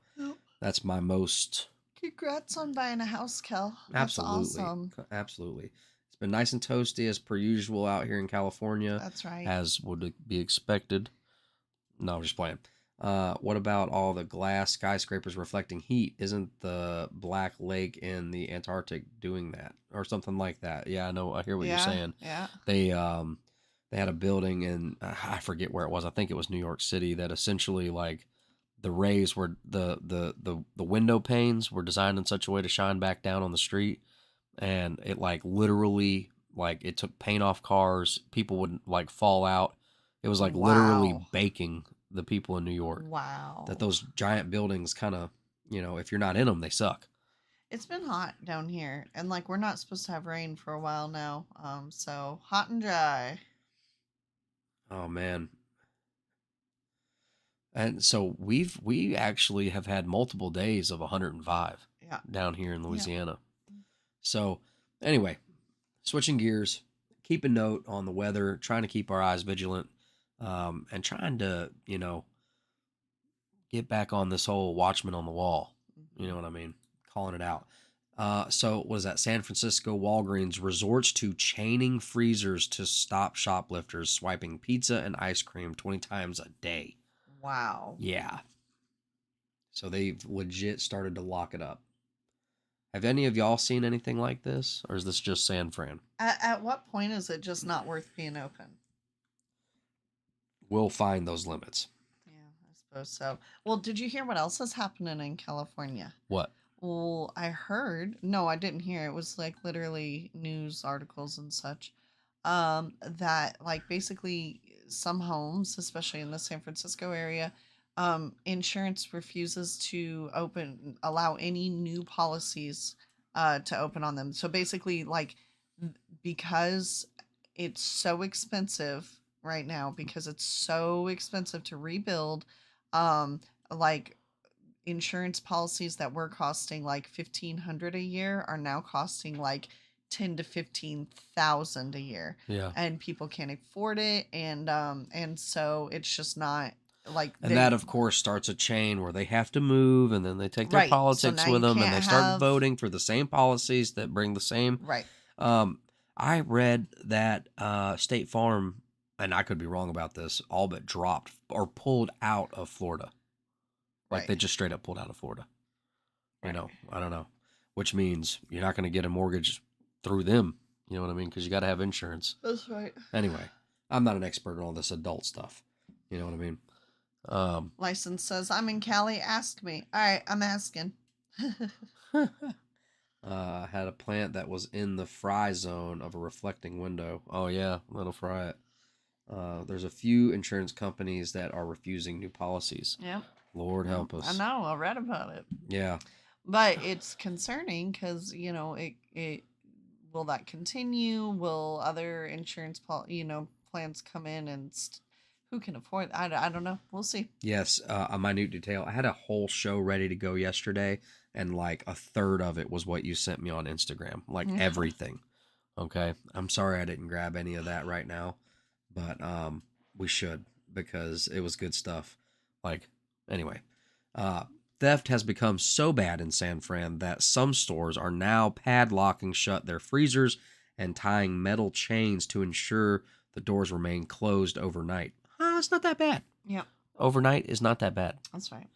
that's my most. Congrats on buying a house, Kel. That's Absolutely. awesome. Absolutely. It's been nice and toasty as per usual out here in California. That's right. As would be expected. No, I'm just playing. What about all the glass skyscrapers reflecting heat? Isn't the Black Lake in the Antarctic doing that or something like that? Yeah, I know. I hear what you're saying. Yeah. They had a building in I forget where it was. I think it was New York City that essentially like the rays were the window panes were designed in such a way to shine back down on the street, and it like literally like it took paint off cars. People would like fall out. It was like literally baking the people in New York. Wow. That those giant buildings kind of, you know, if you're not in them, they suck. It's been hot down here, and like we're not supposed to have rain for a while now. So hot and dry. Oh man. And so we actually have had multiple days of 105 down here in Louisiana. Yeah. So anyway, switching gears, keep a note on the weather, trying to keep our eyes vigilant, and trying to, you know, get back on this whole watchman on the wall. You know what I mean? Calling it out. So was that San Francisco Walgreens resorts to chaining freezers to stop shoplifters swiping pizza and ice cream 20 times a day. Wow. Yeah. So they've legit started to lock it up. Have any of y'all seen anything like this? Or is this just San Fran? At what point is it just not worth being open? We'll find those limits. Yeah, I suppose so. Well, did you hear what else is happening in California? What? Well, I heard. No, I didn't hear. It was like literally news articles and such. That like basically some homes, especially in the San Francisco area, insurance refuses to allow any new policies to open on them. So basically, like, because it's so expensive right now, because it's so expensive to rebuild, like insurance policies that were costing like $1,500 a year are now costing like 10 to 15,000 a year. Yeah. And people can't afford it, and so it's just not like. And that of course starts a chain where they have to move, and then they take their Right. politics So now with you them, and can't they start have- voting for the same policies that bring the same. Right. I read that State Farm, and I could be wrong about this, all but dropped or pulled out of Florida. Like they just straight up pulled out of Florida. You know, I don't know. Which means you're not going to get a mortgage through them. You know what I mean? Because you got to have insurance. That's right. Anyway, I'm not an expert on all this adult stuff. You know what I mean? License says, I'm in Cali. Ask me. All right, I'm asking. I had a plant that was in the fry zone of a reflecting window. Oh, yeah, let it fry it. There's a few insurance companies that are refusing new policies. Yep. Lord help us. I know. I read about it. Yeah. But it's concerning because, you know, it will that continue? Will other insurance plans come in, and who can afford it? I don't know. We'll see. Yes, a minute detail. I had a whole show ready to go yesterday, and like a third of it was what you sent me on Instagram. Like everything. Okay. I'm sorry I didn't grab any of that right now, but we should. because it was good stuff. Like, anyway, theft has become so bad in San Fran that some stores are now padlocking shut their freezers and tying metal chains to ensure the doors remain closed overnight. It's not that bad. Yep. Overnight is not that bad. That's right.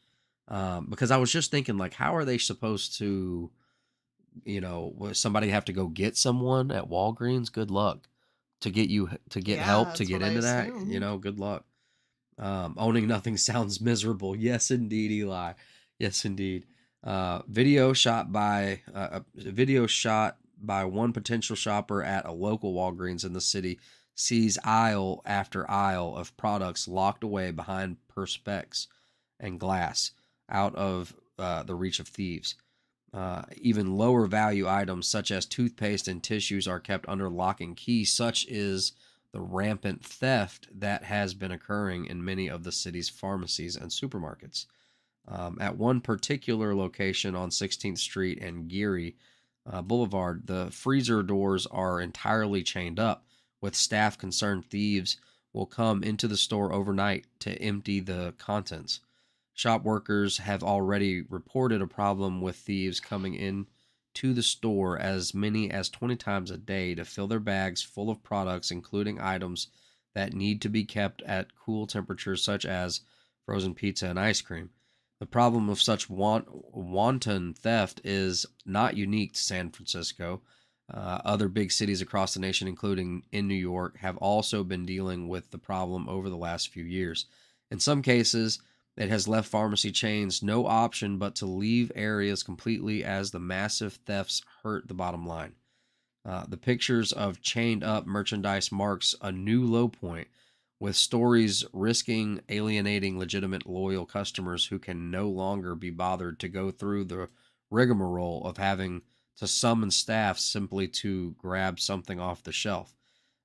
Because I was just thinking, like, how are they supposed to, somebody have to go get someone at Walgreens? Good luck to get help to get into that. Good luck. Owning nothing sounds miserable. Yes, indeed, Eli. Yes, indeed. Video shot by one potential shopper at a local Walgreens in the city sees aisle after aisle of products locked away behind perspex and glass out of the reach of thieves. Even lower value items such as toothpaste and tissues are kept under lock and key. Such is the rampant theft that has been occurring in many of the city's pharmacies and supermarkets. At one particular location on 16th Street and Geary Boulevard, the freezer doors are entirely chained up. With staff concerned, thieves will come into the store overnight to empty the contents. Shop workers have already reported a problem with thieves coming in to the store as many as 20 times a day to fill their bags full of products, including items that need to be kept at cool temperatures such as frozen pizza and ice cream. The problem of such wanton theft is not unique to San Francisco. Other big cities across the nation, including in New York, have also been dealing with the problem over the last few years. In some cases, it has left pharmacy chains no option but to leave areas completely as the massive thefts hurt the bottom line. The pictures of chained up merchandise marks a new low point, with stories risking alienating legitimate loyal customers who can no longer be bothered to go through the rigmarole of having to summon staff simply to grab something off the shelf.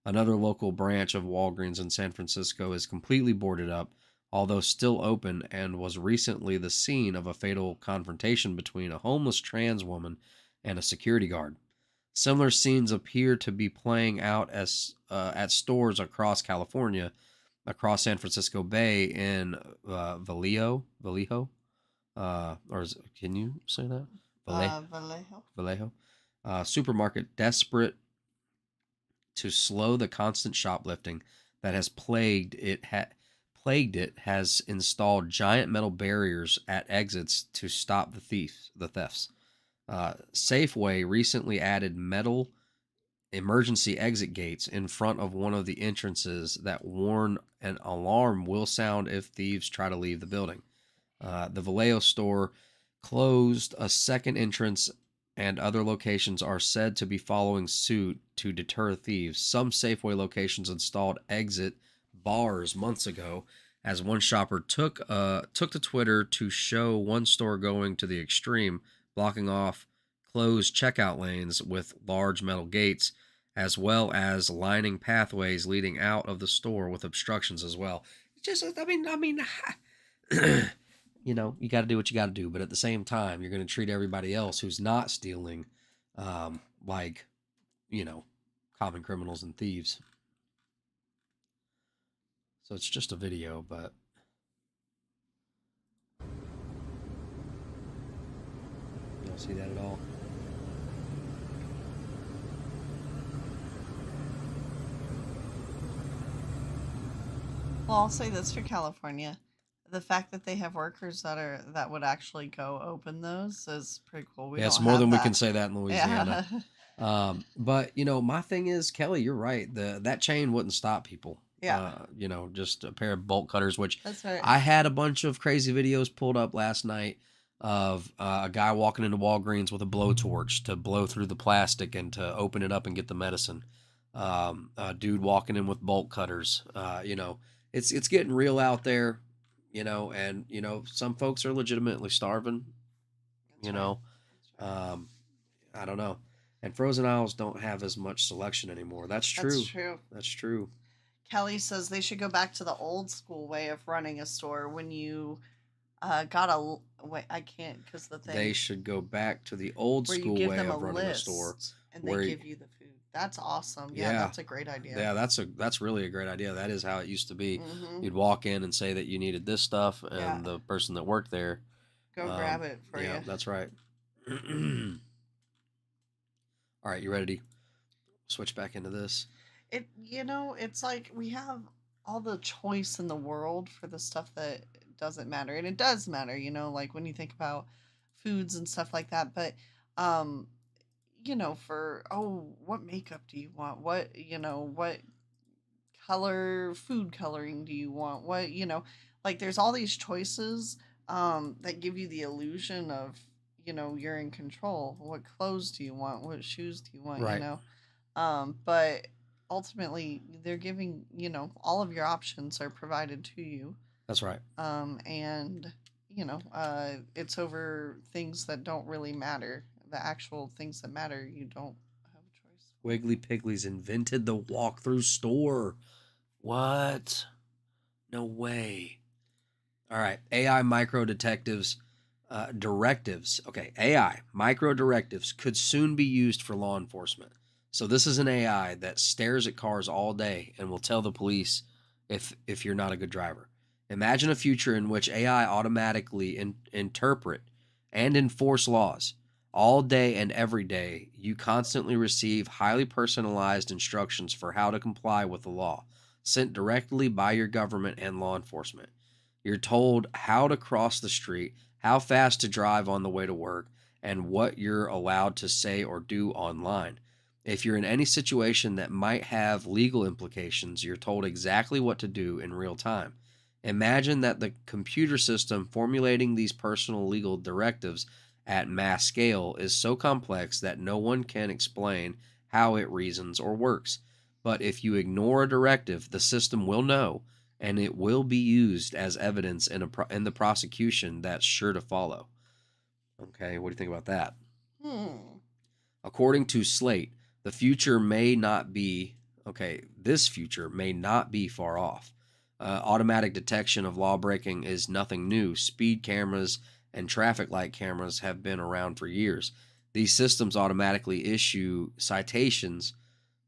Another local branch of Walgreens in San Francisco is completely boarded up, although still open, and was recently the scene of a fatal confrontation between a homeless trans woman and a security guard. Similar scenes appear to be playing out at stores across California, across San Francisco Bay, in Vallejo, can you say that? Vallejo. Supermarket desperate to slow the constant shoplifting that has plagued it has installed giant metal barriers at exits to stop the thefts. Safeway recently added metal emergency exit gates in front of one of the entrances that warn an alarm will sound if thieves try to leave the building. The Vallejo store closed a second entrance, and other locations are said to be following suit to deter thieves. Some Safeway locations installed exit bars months ago, as one shopper took to Twitter to show one store going to the extreme, blocking off closed checkout lanes with large metal gates, as well as lining pathways leading out of the store with obstructions as well. Just, I mean, you got to do what you got to do, but at the same time, you're going to treat everybody else who's not stealing like, common criminals and thieves. So it's just a video, but you don't see that at all. Well, I'll say this for California. The fact that they have workers that would actually go open those is pretty cool. It's more than we can say that in Louisiana. Yeah. But my thing is, Kelly, you're right. That chain wouldn't stop people. Yeah. Just a pair of bolt cutters, which that's right. I had a bunch of crazy videos pulled up last night of a guy walking into Walgreens with a blowtorch to blow through the plastic and to open it up and get the medicine. A dude walking in with bolt cutters. It's getting real out there. And some folks are legitimately starving. I don't know. And frozen aisles don't have as much selection anymore. That's true. That's true. Kelly says they should go back to the old school way of running a store when you got wait, I can't because the thing. They should go back to the old school way of running a store. And they give you the food. That's awesome. Yeah, that's a great idea. Yeah, that's really a great idea. That is how it used to be. Mhm. You'd walk in and say that you needed this stuff, and Yeah. the person that worked there Go grab it for yeah, you. that's right. All right, you ready to switch back into this? It's like we have all the choice in the world for the stuff that doesn't matter. And it does matter, like when you think about foods and stuff like that. But, um, what makeup do you want? What food coloring do you want? Like there's all these choices, that give you the illusion of, you're in control. What clothes do you want? What shoes do you want? Right. But ultimately they're giving, all of your options are provided to you. That's right. And it's over things that don't really matter. The actual things that matter, you don't have a choice. Wiggly Piggly's invented the walk-through store. What? No way. All right. AI micro detectives, directives. Okay. AI micro directives could soon be used for law enforcement. So this is an AI that stares at cars all day and will tell the police if you're not a good driver. Imagine a future in which AI automatically interpret and enforce laws. All day and every day, you constantly receive highly personalized instructions for how to comply with the law, sent directly by your government and law enforcement. You're told how to cross the street, how fast to drive on the way to work, and what you're allowed to say or do online. If you're in any situation that might have legal implications, you're told exactly what to do in real time. Imagine that the computer system formulating these personal legal directives at mass scale is so complex that no one can explain how it reasons or works. But if you ignore a directive, the system will know, and it will be used as evidence in the prosecution that's sure to follow. Okay, what do you think about that? According to Slate, this future may not be far off. Automatic detection of law breaking is nothing new. Speed cameras and traffic light cameras have been around for years. These systems automatically issue citations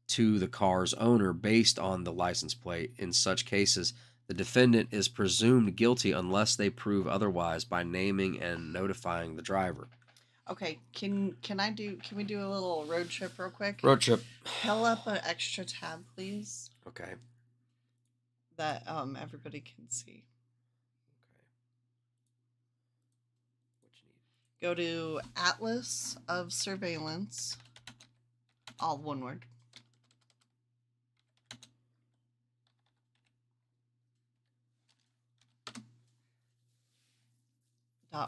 to the car's owner based on the license plate. In such cases, the defendant is presumed guilty unless they prove otherwise by naming and notifying the driver. Okay, can we do a little road trip real quick? Road trip. Pull up an extra tab, please. Okay. That everybody can see. Go to Atlas of Surveillance, all one word.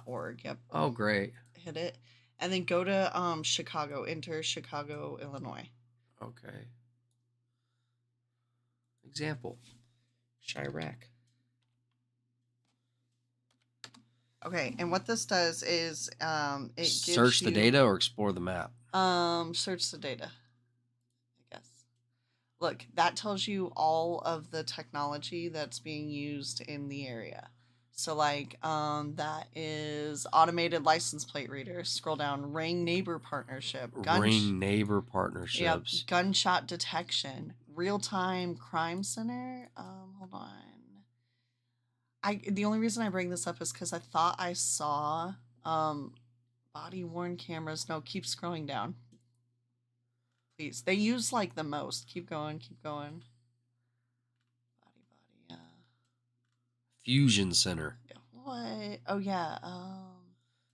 .org. Yep. Oh, great. Hit it, and then go to Chicago. Enter Chicago, Illinois. Okay. Example. Chirac. Okay, and what this does is it gives search the data or explore the map. Search the data, I guess. Look, that tells you all of the technology that's being used in the area. So like that is automated license plate readers. Scroll down, Ring Neighbor Partnership. Ring Neighbor Partnerships. Yep, gunshot detection. Real-time crime center. Hold on. The only reason I bring this up is because I thought I saw body worn cameras. No, keep scrolling down. Please. They use like the most. Keep going, keep going. Body, Fusion Center. What? Oh yeah.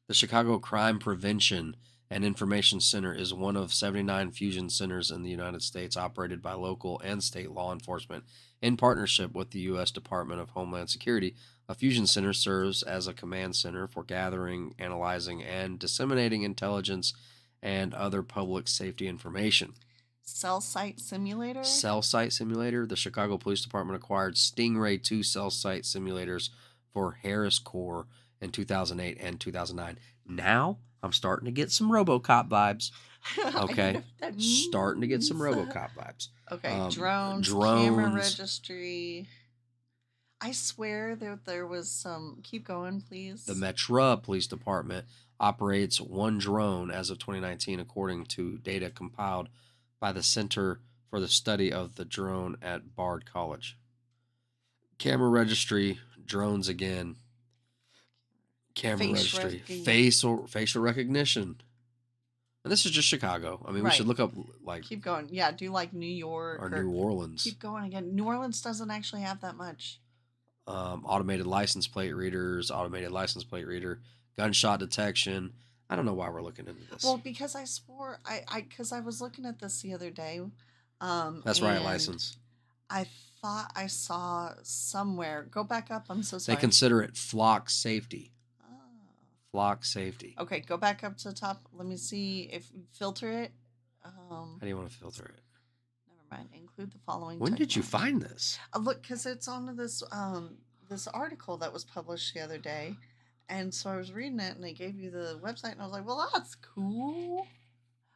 The Chicago Crime Prevention and Information Center is one of 79 fusion centers in the United States operated by local and state law enforcement in partnership with the U.S. Department of Homeland Security. A fusion center serves as a command center for gathering, analyzing, and disseminating intelligence and other public safety information. Cell site simulator? Cell site simulator. The Chicago Police Department acquired Stingray 2 cell site simulators for Harris Corps in 2008 and 2009. Now I'm starting to get some RoboCop vibes. Okay. Starting to get some RoboCop vibes. Okay. Drones. Camera registry. I swear that there was some. Keep going, please. The Metro Police Department operates one drone as of 2019, according to data compiled by the Center for the Study of the Drone at Bard College. Camera registry, drones again. Camera registry, facial recognition. And this is just Chicago. I mean, we should look up like keep going. Yeah, do like New York or New Orleans. Keep going again. New Orleans doesn't actually have that much. Automated license plate readers, gunshot detection. I don't know why we're looking into this. Well, because I swore because I was looking at this the other day. That's right, license. I thought I saw somewhere. Go back up. I'm so sorry. They consider it flock safety. Flock safety. Okay, go back up to the top. Let me see if you filter it. How do you want to filter it? Never mind. Include the following. When did you find this? Look, because it's on this this article that was published the other day, and so I was reading it, and they gave you the website, and I was like, well, that's cool.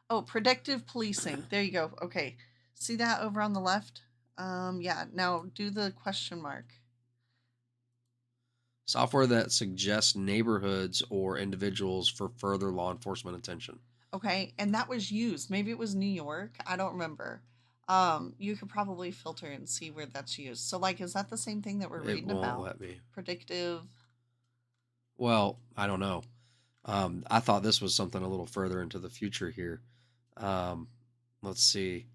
Oh, predictive policing. There you go. Okay, see that over on the left? Yeah. Now do the question mark. Software that suggests neighborhoods or individuals for further law enforcement attention. Okay, and that was used. Maybe it was New York. I don't remember. You could probably filter and see where that's used. So, like, is that the same thing that we're reading about? It won't let me. Predictive. Well, I don't know. I thought this was something a little further into the future here. Let's see.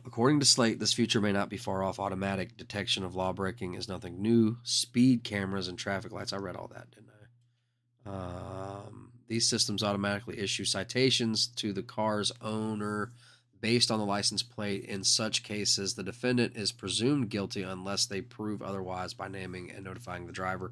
According to Slate, this future may not be far off. Automatic detection of law breaking is nothing new. Speed cameras and traffic lights. I read all that, didn't I? These systems automatically issue citations to the car's owner based on the license plate. In such cases, the defendant is presumed guilty unless they prove otherwise by naming and notifying the driver.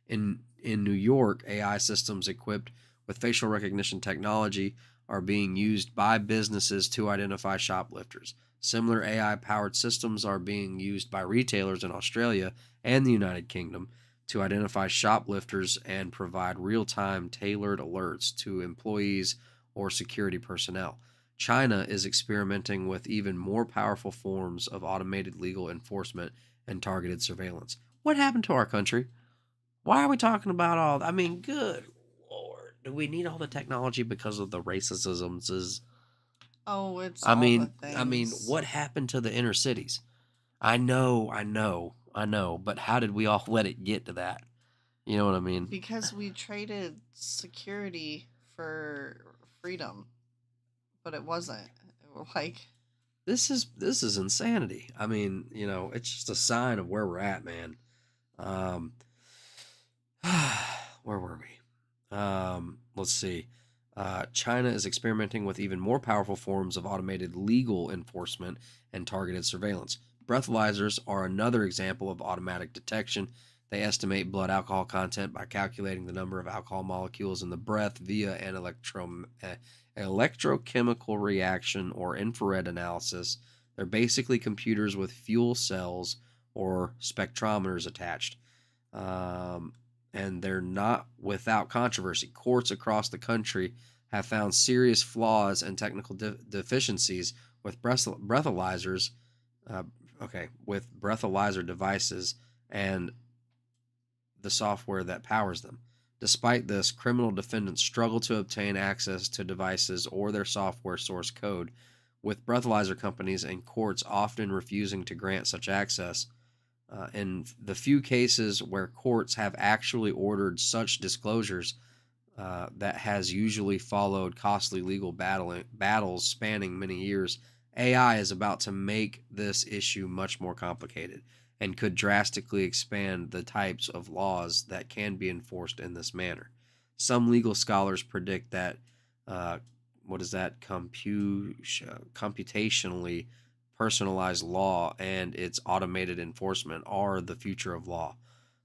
In New York, AI systems equipped with facial recognition technology are being used by businesses to identify shoplifters. Similar AI-powered systems are being used by retailers in Australia and the United Kingdom to identify shoplifters and provide real-time tailored alerts to employees or security personnel. China is experimenting with even more powerful forms of automated legal enforcement and targeted surveillance. What happened to our country? Why are we talking about all that? I mean, good Lord. Do we need all the technology because of the racisms? Oh, it's I mean, what happened to the inner cities? I know, but how did we all let it get to that? You know what I mean? Because we traded security for freedom, but it wasn't. Like, this is insanity. I mean, you know, it's just a sign of where we're at, man. Where were we? Let's see. China is experimenting with even more powerful forms of automated legal enforcement and targeted surveillance. Breathalyzers are another example of automatic detection. They estimate blood alcohol content by calculating the number of alcohol molecules in the breath via an electrochemical reaction or infrared analysis. They're basically computers with fuel cells or spectrometers attached. And they're not without controversy. Courts across the country have found serious flaws and technical deficiencies with breathalyzers, with breathalyzer devices and the software that powers them. Despite this, criminal defendants struggle to obtain access to devices or their software source code, with breathalyzer companies and courts often refusing to grant such access. In the few cases where courts have actually ordered such disclosures, that has usually followed costly legal battles spanning many years. AI is about to make this issue much more complicated and could drastically expand the types of laws that can be enforced in this manner. Some legal scholars predict that computationally personalized law and its automated enforcement are the future of law.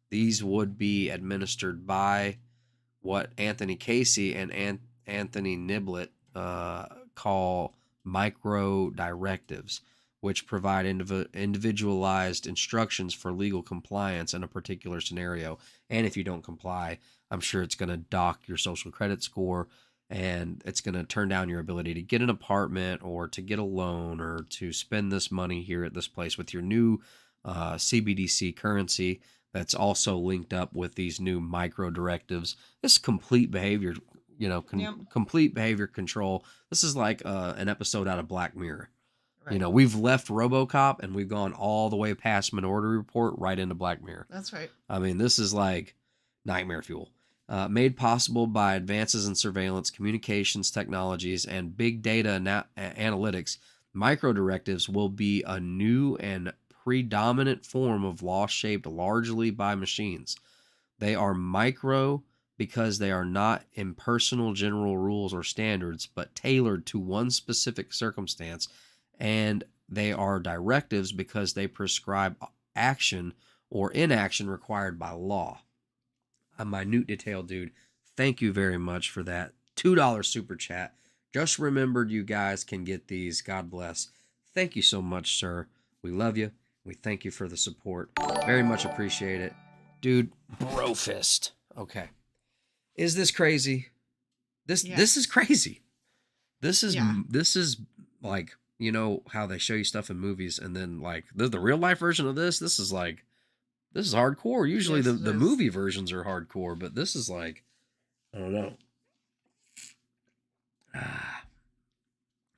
These would be administered by what Anthony Casey and Anthony Niblett call micro directives, which provide individualized instructions for legal compliance in a particular scenario. And if you don't comply, I'm sure it's going to dock your social credit score, and it's going to turn down your ability to get an apartment or to get a loan or to spend this money here at this place with your new CBDC currency that's also linked up with these new micro directives. This complete behavior you know, Yep. complete behavior control. This is like an episode out of Black Mirror. Right. You know, we've left RoboCop and we've gone all the way past Minority Report right into Black Mirror. That's right. I mean, this is like nightmare fuel. Made possible by advances in surveillance, communications technologies, and big data analytics, microdirectives will be a new and predominant form of law shaped largely by machines. They are micro because they are not impersonal general rules or standards, but tailored to one specific circumstance, and they are directives because they prescribe action or inaction required by law. A minute detail, dude. Thank you very much for that $2 super chat. Just remembered you guys can get these. God bless. Thank you so much, sir. We love you. We thank you for the support. Very much appreciate it. Dude, bro fist. Okay. Is this crazy? This is crazy. This is like, you know how they show you stuff in movies and then like the real life version of this is like, this is hardcore. Usually Yes, the movie versions are hardcore, but this is like, I don't know.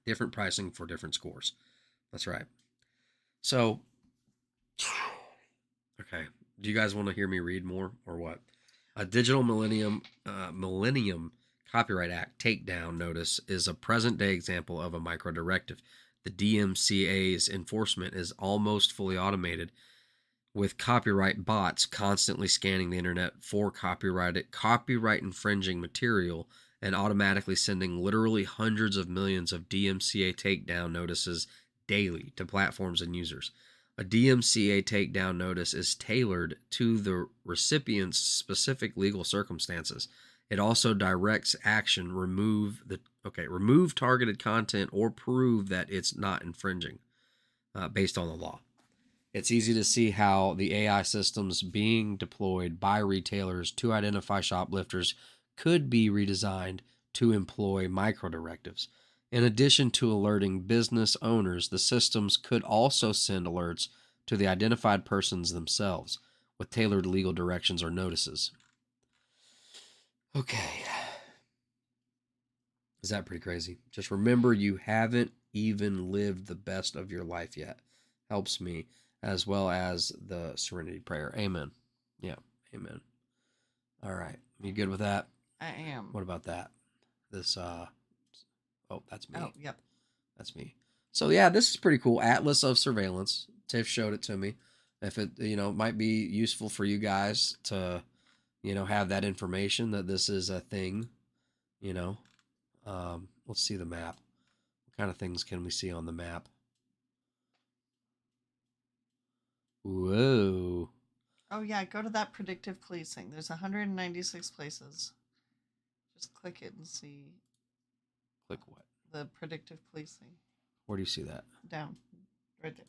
Different pricing for different scores. That's right. So, okay. Do you guys want to hear me read more or what? A Digital Millennium Copyright Act takedown notice is a present-day example of a micro-directive. The DMCA's enforcement is almost fully automated, with copyright bots constantly scanning the internet for copyright-infringing material and automatically sending literally hundreds of millions of DMCA takedown notices daily to platforms and users. A DMCA takedown notice is tailored to the recipient's specific legal circumstances. It also directs action, remove targeted content or prove that it's not infringing based on the law. It's easy to see how the AI systems being deployed by retailers to identify shoplifters could be redesigned to employ microdirectives. In addition to alerting business owners, the systems could also send alerts to the identified persons themselves with tailored legal directions or notices. Okay. Is that pretty crazy? Just remember you haven't even lived the best of your life yet. Helps me, as well as the Serenity Prayer. Amen. Yeah, amen. All right. You good with that? I am. What about that? This, that's me. Oh, yep. That's me. So, yeah, this is pretty cool. Atlas of Surveillance. Tiff showed it to me. If it, might be useful for you guys to, have that information that this is a thing, let's see the map. What kind of things can we see on the map? Whoa. Oh, yeah. Go to that predictive policing. There's 196 places. Just click it and see. Click what? The predictive policing. Where do you see that? Down. Right there.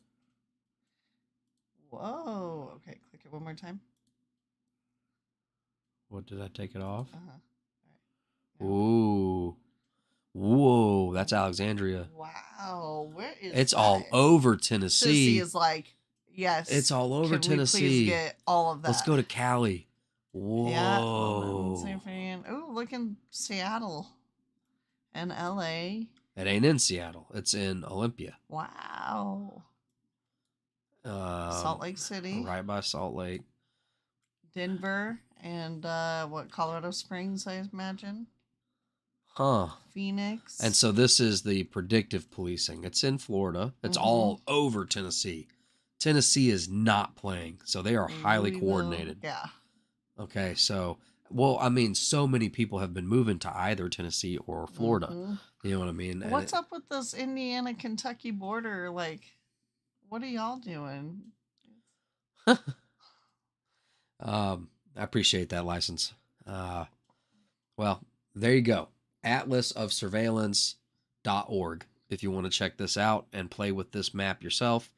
Whoa. Okay, click it one more time. What, did I take it off? All right. Ooh. Whoa, that's Alexandria. Wow. Where is It's that? all over Tennessee. Tennessee is like, yes. It's all over Can Tennessee. We please get all of that. Let's go to Cali. Whoa. Yeah. Oh, look in Seattle and LA. It ain't in Seattle. It's in Olympia. Wow. Salt Lake City. Right by Salt Lake. Denver and Colorado Springs, I imagine. Huh. Phoenix. And so this is the predictive policing. It's in Florida. It's all over Tennessee. Tennessee is not playing, so they are highly coordinated. Yeah. Okay, so, so many people have been moving to either Tennessee or Florida. You know what I mean? What's up with this Indiana-Kentucky border? Like, what are y'all doing? I appreciate that license. Well, there you go. atlasofsurveillance.org if you want to check this out and play with this map yourself.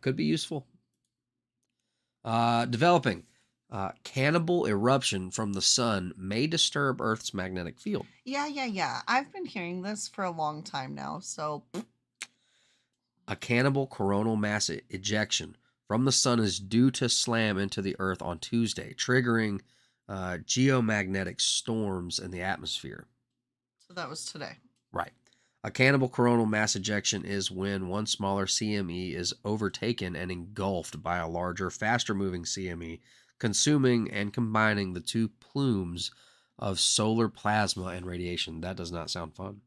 Could be useful. Developing. Cannibal eruption from the sun may disturb Earth's magnetic field. Yeah. I've been hearing this for a long time now, so... A cannibal coronal mass ejection from the sun is due to slam into the Earth on Tuesday, triggering geomagnetic storms in the atmosphere. So that was today. Right. A cannibal coronal mass ejection is when one smaller CME is overtaken and engulfed by a larger, faster-moving CME, consuming and combining the two plumes of solar plasma and radiation. That does not sound fun.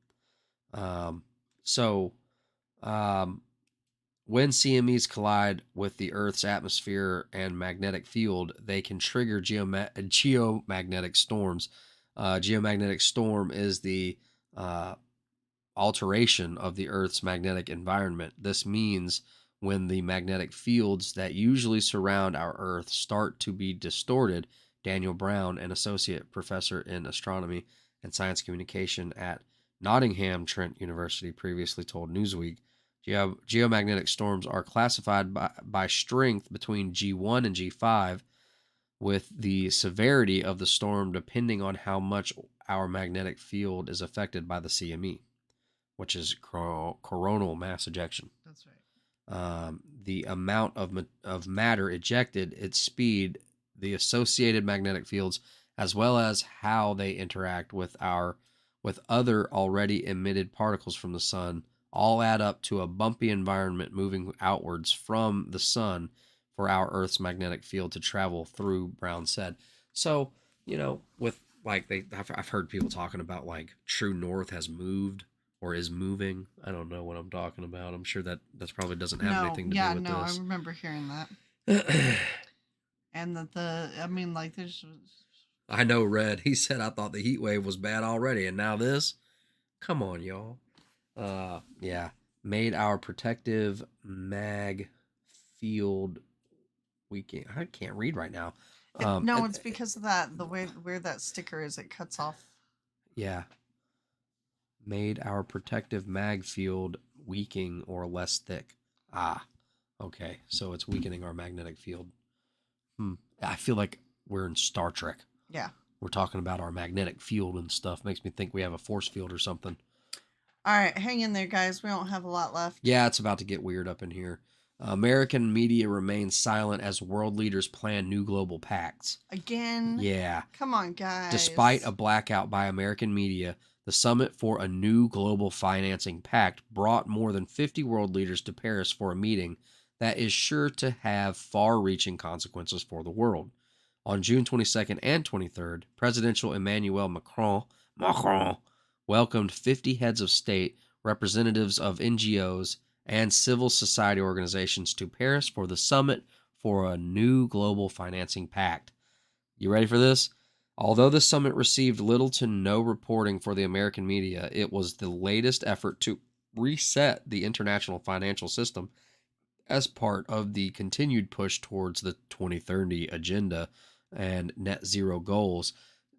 When CMEs collide with the Earth's atmosphere and magnetic field, they can trigger geomagnetic storms. Geomagnetic storm is the alteration of the Earth's magnetic environment. This means when the magnetic fields that usually surround our Earth start to be distorted. Daniel Brown, an associate professor in astronomy and science communication at Nottingham Trent University, previously told Newsweek, geomagnetic storms are classified by strength between G1 and G5, with the severity of the storm depending on how much our magnetic field is affected by the CME, which is coronal mass ejection. That's right. The amount of matter ejected, its speed, the associated magnetic fields, as well as how they interact with other already emitted particles from the sun, all add up to a bumpy environment moving outwards from the sun for our Earth's magnetic field to travel through, Brown said. So, with I've heard people talking about like true north has moved or is moving. I don't know what I'm talking about. I'm sure that probably doesn't have anything to do with this. I remember hearing that. And that there's. I know, Red. He said, I thought the heat wave was bad already, and now this? Come on, y'all. Yeah. Made our protective mag field weakening. I can't read right now. No, it's because of that. The way where that sticker is, it cuts off. Yeah. Made our protective mag field weakening or less thick. Ah, okay. So it's weakening our magnetic field. I feel like we're in Star Trek. Yeah. We're talking about our magnetic field and stuff. Makes me think we have a force field or something. All right, hang in there, guys. We don't have a lot left. Yeah, it's about to get weird up in here. American media remains silent as world leaders plan new global pacts. Again? Yeah. Come on, guys. Despite a blackout by American media, the summit for a new global financing pact brought more than 50 world leaders to Paris for a meeting that is sure to have far-reaching consequences for the world. On June 22nd and 23rd, Presidential Emmanuel Macron welcomed 50 heads of state, representatives of NGOs, and civil society organizations to Paris for the summit for a new global financing pact. You ready for this? Although the summit received little to no reporting for the American media, it was the latest effort to reset the international financial system as part of the continued push towards the 2030 agenda and net zero goals.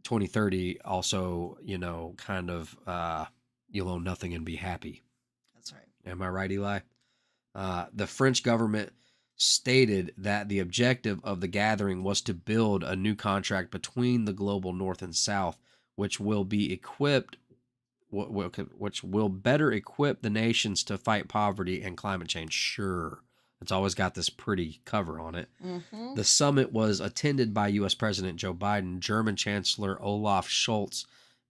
2030 also, kind of, you'll own nothing and be happy. That's right. Am I right, Eli? The French government stated that the objective of the gathering was to build a new contract between the global North and South, which will be equipped, which will better equip the nations to fight poverty and climate change. Sure. It's always got this pretty cover on it. Mm-hmm. The summit was attended by U.S. President Joe Biden, German Chancellor Olaf Scholz,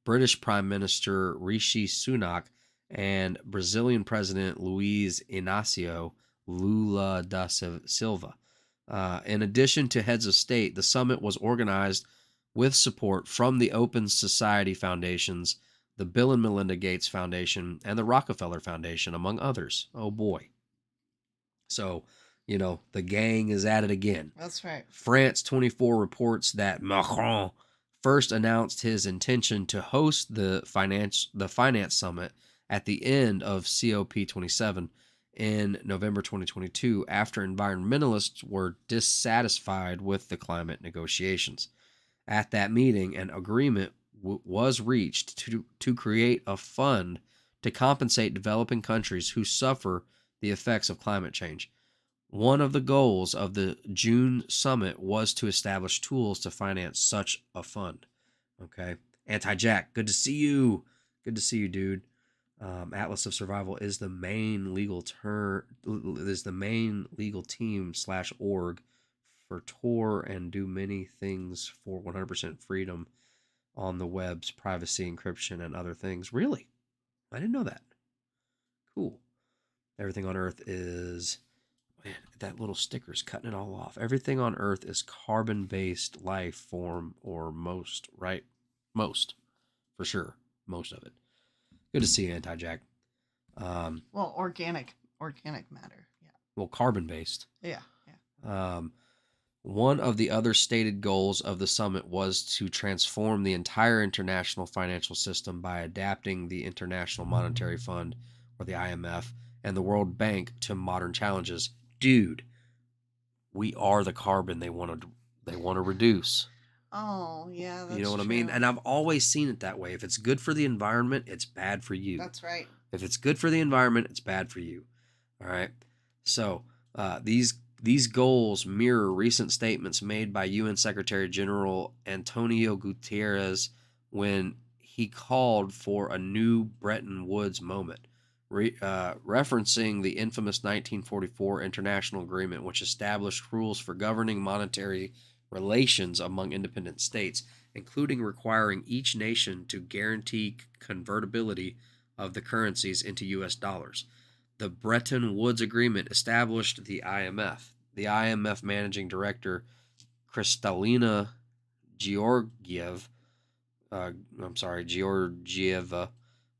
British Prime Minister Rishi Sunak, and Brazilian President Luiz Inácio Lula da Silva. In addition to heads of state, the summit was organized with support from the Open Society Foundations, the Bill and Melinda Gates Foundation, and the Rockefeller Foundation, among others. Oh boy. So, the gang is at it again. That's right. France 24 reports that Macron first announced his intention to host the finance summit at the end of COP27 in November 2022 after environmentalists were dissatisfied with the climate negotiations. At that meeting, an agreement was reached to create a fund to compensate developing countries who suffer the effects of climate change. One of the goals of the June summit was to establish tools to finance such a fund. Okay. Anti-Jack, good to see you. Good to see you, dude. Atlas of Survival is the main legal team /org for Tor and do many things for 100% freedom on the web's privacy, encryption, and other things. Really? I didn't know that. Cool. Everything on Earth is... Man, that little sticker's cutting it all off. Everything on Earth is carbon-based life form, or most, right? Most. For sure. Most of it. Good to see you, Anti-Jack. Well, organic matter. Yeah. Well, carbon-based. Yeah. One of the other stated goals of the summit was to transform the entire international financial system by adapting the International Monetary Fund, or the IMF, and the World Bank to modern challenges. Dude, we are the carbon they want to reduce. Oh, yeah, that's You know what true. I mean? And I've always seen it that way. If it's good for the environment, it's bad for you. That's right. If it's good for the environment, it's bad for you. All right? So, these goals mirror recent statements made by UN Secretary General Antonio Guterres when he called for a new Bretton Woods moment, referencing the infamous 1944 International Agreement, which established rules for governing monetary relations among independent states, including requiring each nation to guarantee convertibility of the currencies into U.S. dollars. The Bretton Woods Agreement established the IMF. The IMF managing director, Kristalina Georgieva,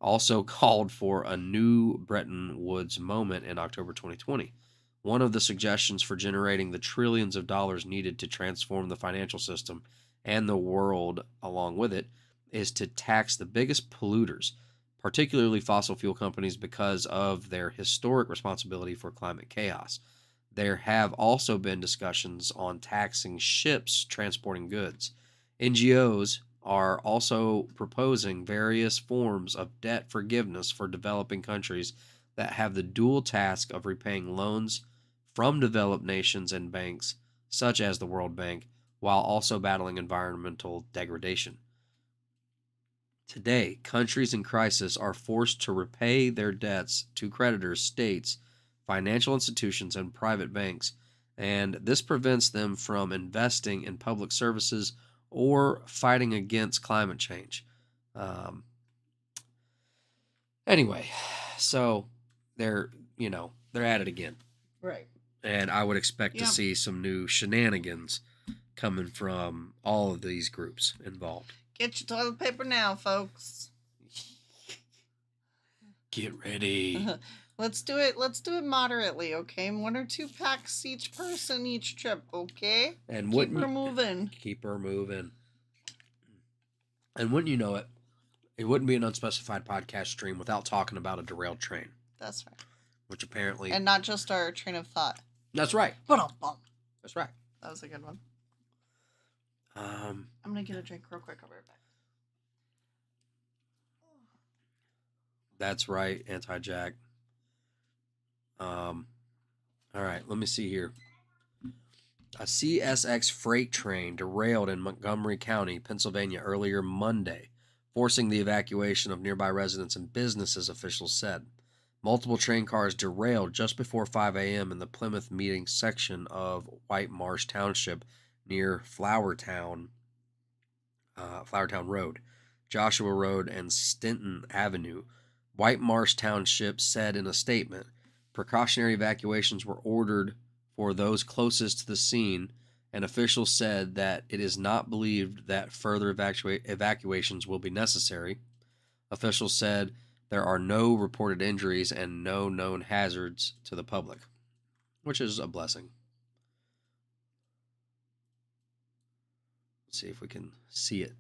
also called for a new Bretton Woods moment in October 2020. One of the suggestions for generating the trillions of dollars needed to transform the financial system and the world along with it is to tax the biggest polluters, particularly fossil fuel companies, because of their historic responsibility for climate chaos. There have also been discussions on taxing ships transporting goods. NGOs are also proposing various forms of debt forgiveness for developing countries that have the dual task of repaying loans from developed nations and banks, such as the World Bank, while also battling environmental degradation. Today, countries in crisis are forced to repay their debts to creditors, states, financial institutions, and private banks, and this prevents them from investing in public services or fighting against climate change. Anyway, so they're at it again. Right. And I would expect to see some new shenanigans coming from all of these groups involved. Get your toilet paper now, folks. Get ready. Let's do it moderately, okay? 1 or 2 packs each person each trip, okay? And keep her moving. Keep her moving. And wouldn't you know it, it wouldn't be an unspecified podcast stream without talking about a derailed train. That's right. Which apparently... And not just our train of thought. That's right. That's right. That was a good one. I'm going to get a drink real quick. I'll be right back. That's right, Anti-Jack. All right, let me see here. A CSX freight train derailed in Montgomery County, Pennsylvania earlier Monday, forcing the evacuation of nearby residents and businesses, officials said. Multiple train cars derailed just before 5 a.m. in the Plymouth Meeting section of White Marsh Township near Flowertown Road, Joshua Road, and Stinton Avenue. White Marsh Township said in a statement, precautionary evacuations were ordered for those closest to the scene, and officials said that it is not believed that further evacuations will be necessary. Officials said there are no reported injuries and no known hazards to the public, which is a blessing. Let's see if we can see it.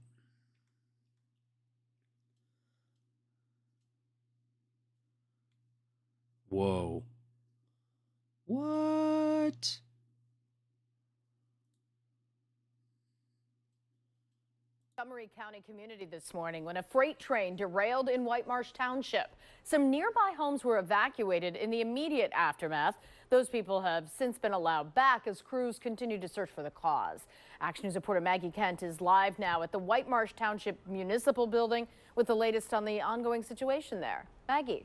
Whoa. What? Montgomery County community this morning when a freight train derailed in White Marsh Township. Some nearby homes were evacuated in the immediate aftermath. Those people have since been allowed back as crews continue to search for the cause. Action News reporter Maggie Kent is live now at the White Marsh Township Municipal Building with the latest on the ongoing situation there. Maggie.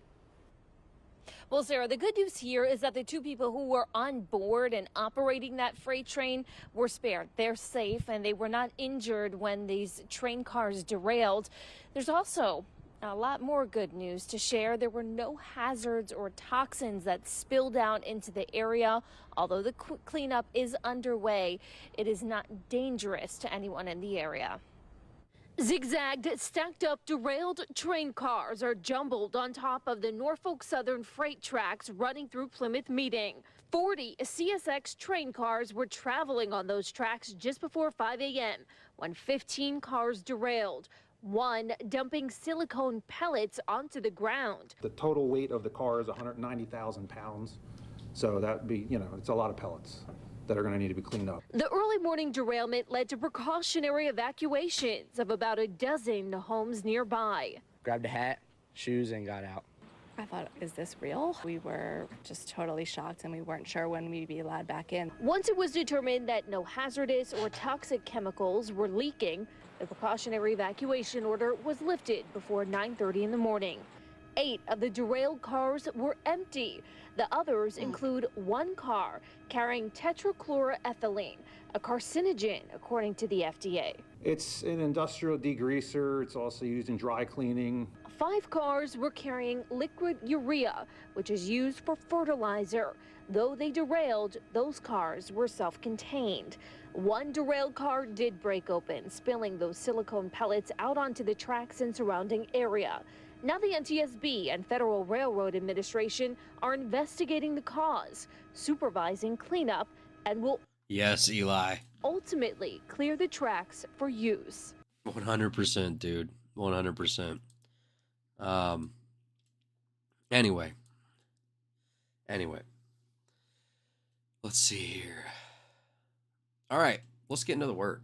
Well, Sarah, the good news here is that the two people who were on board and operating that freight train were spared. They're safe and they were not injured when these train cars derailed. There's also a lot more good news to share. There were no hazards or toxins that spilled out into the area. Although the cleanup is underway, it is not dangerous to anyone in the area. Zigzagged, stacked up, derailed train cars are jumbled on top of the Norfolk Southern freight tracks running through Plymouth Meeting. 40 CSX train cars were traveling on those tracks just before 5 a.m. when 15 cars derailed, one dumping silicone pellets onto the ground. The total weight of the car is 190,000 pounds, so that'd be, it's a lot of pellets that are going to need to be cleaned up. The early morning derailment led to precautionary evacuations of about a dozen homes nearby. Grabbed a hat, shoes, and got out. I thought, is this real? We were just totally shocked and we weren't sure when we'd be allowed back in. Once it was determined that no hazardous or toxic chemicals were leaking, the precautionary evacuation order was lifted before 9:30 in the morning. 8 of the derailed cars were empty. The others include one car carrying tetrachloroethylene, a carcinogen, according to the FDA. It's an industrial degreaser. It's also used in dry cleaning. 5 cars were carrying liquid urea, which is used for fertilizer. Though they derailed, those cars were self-contained. One derailed car did break open, spilling those silicone pellets out onto the tracks and surrounding area. Now the NTSB and Federal Railroad Administration are investigating the cause, supervising cleanup, and will Yes, Eli. ultimately clear the tracks for use. 100%, dude. 100%. Anyway. Let's see here. All right, let's get into the word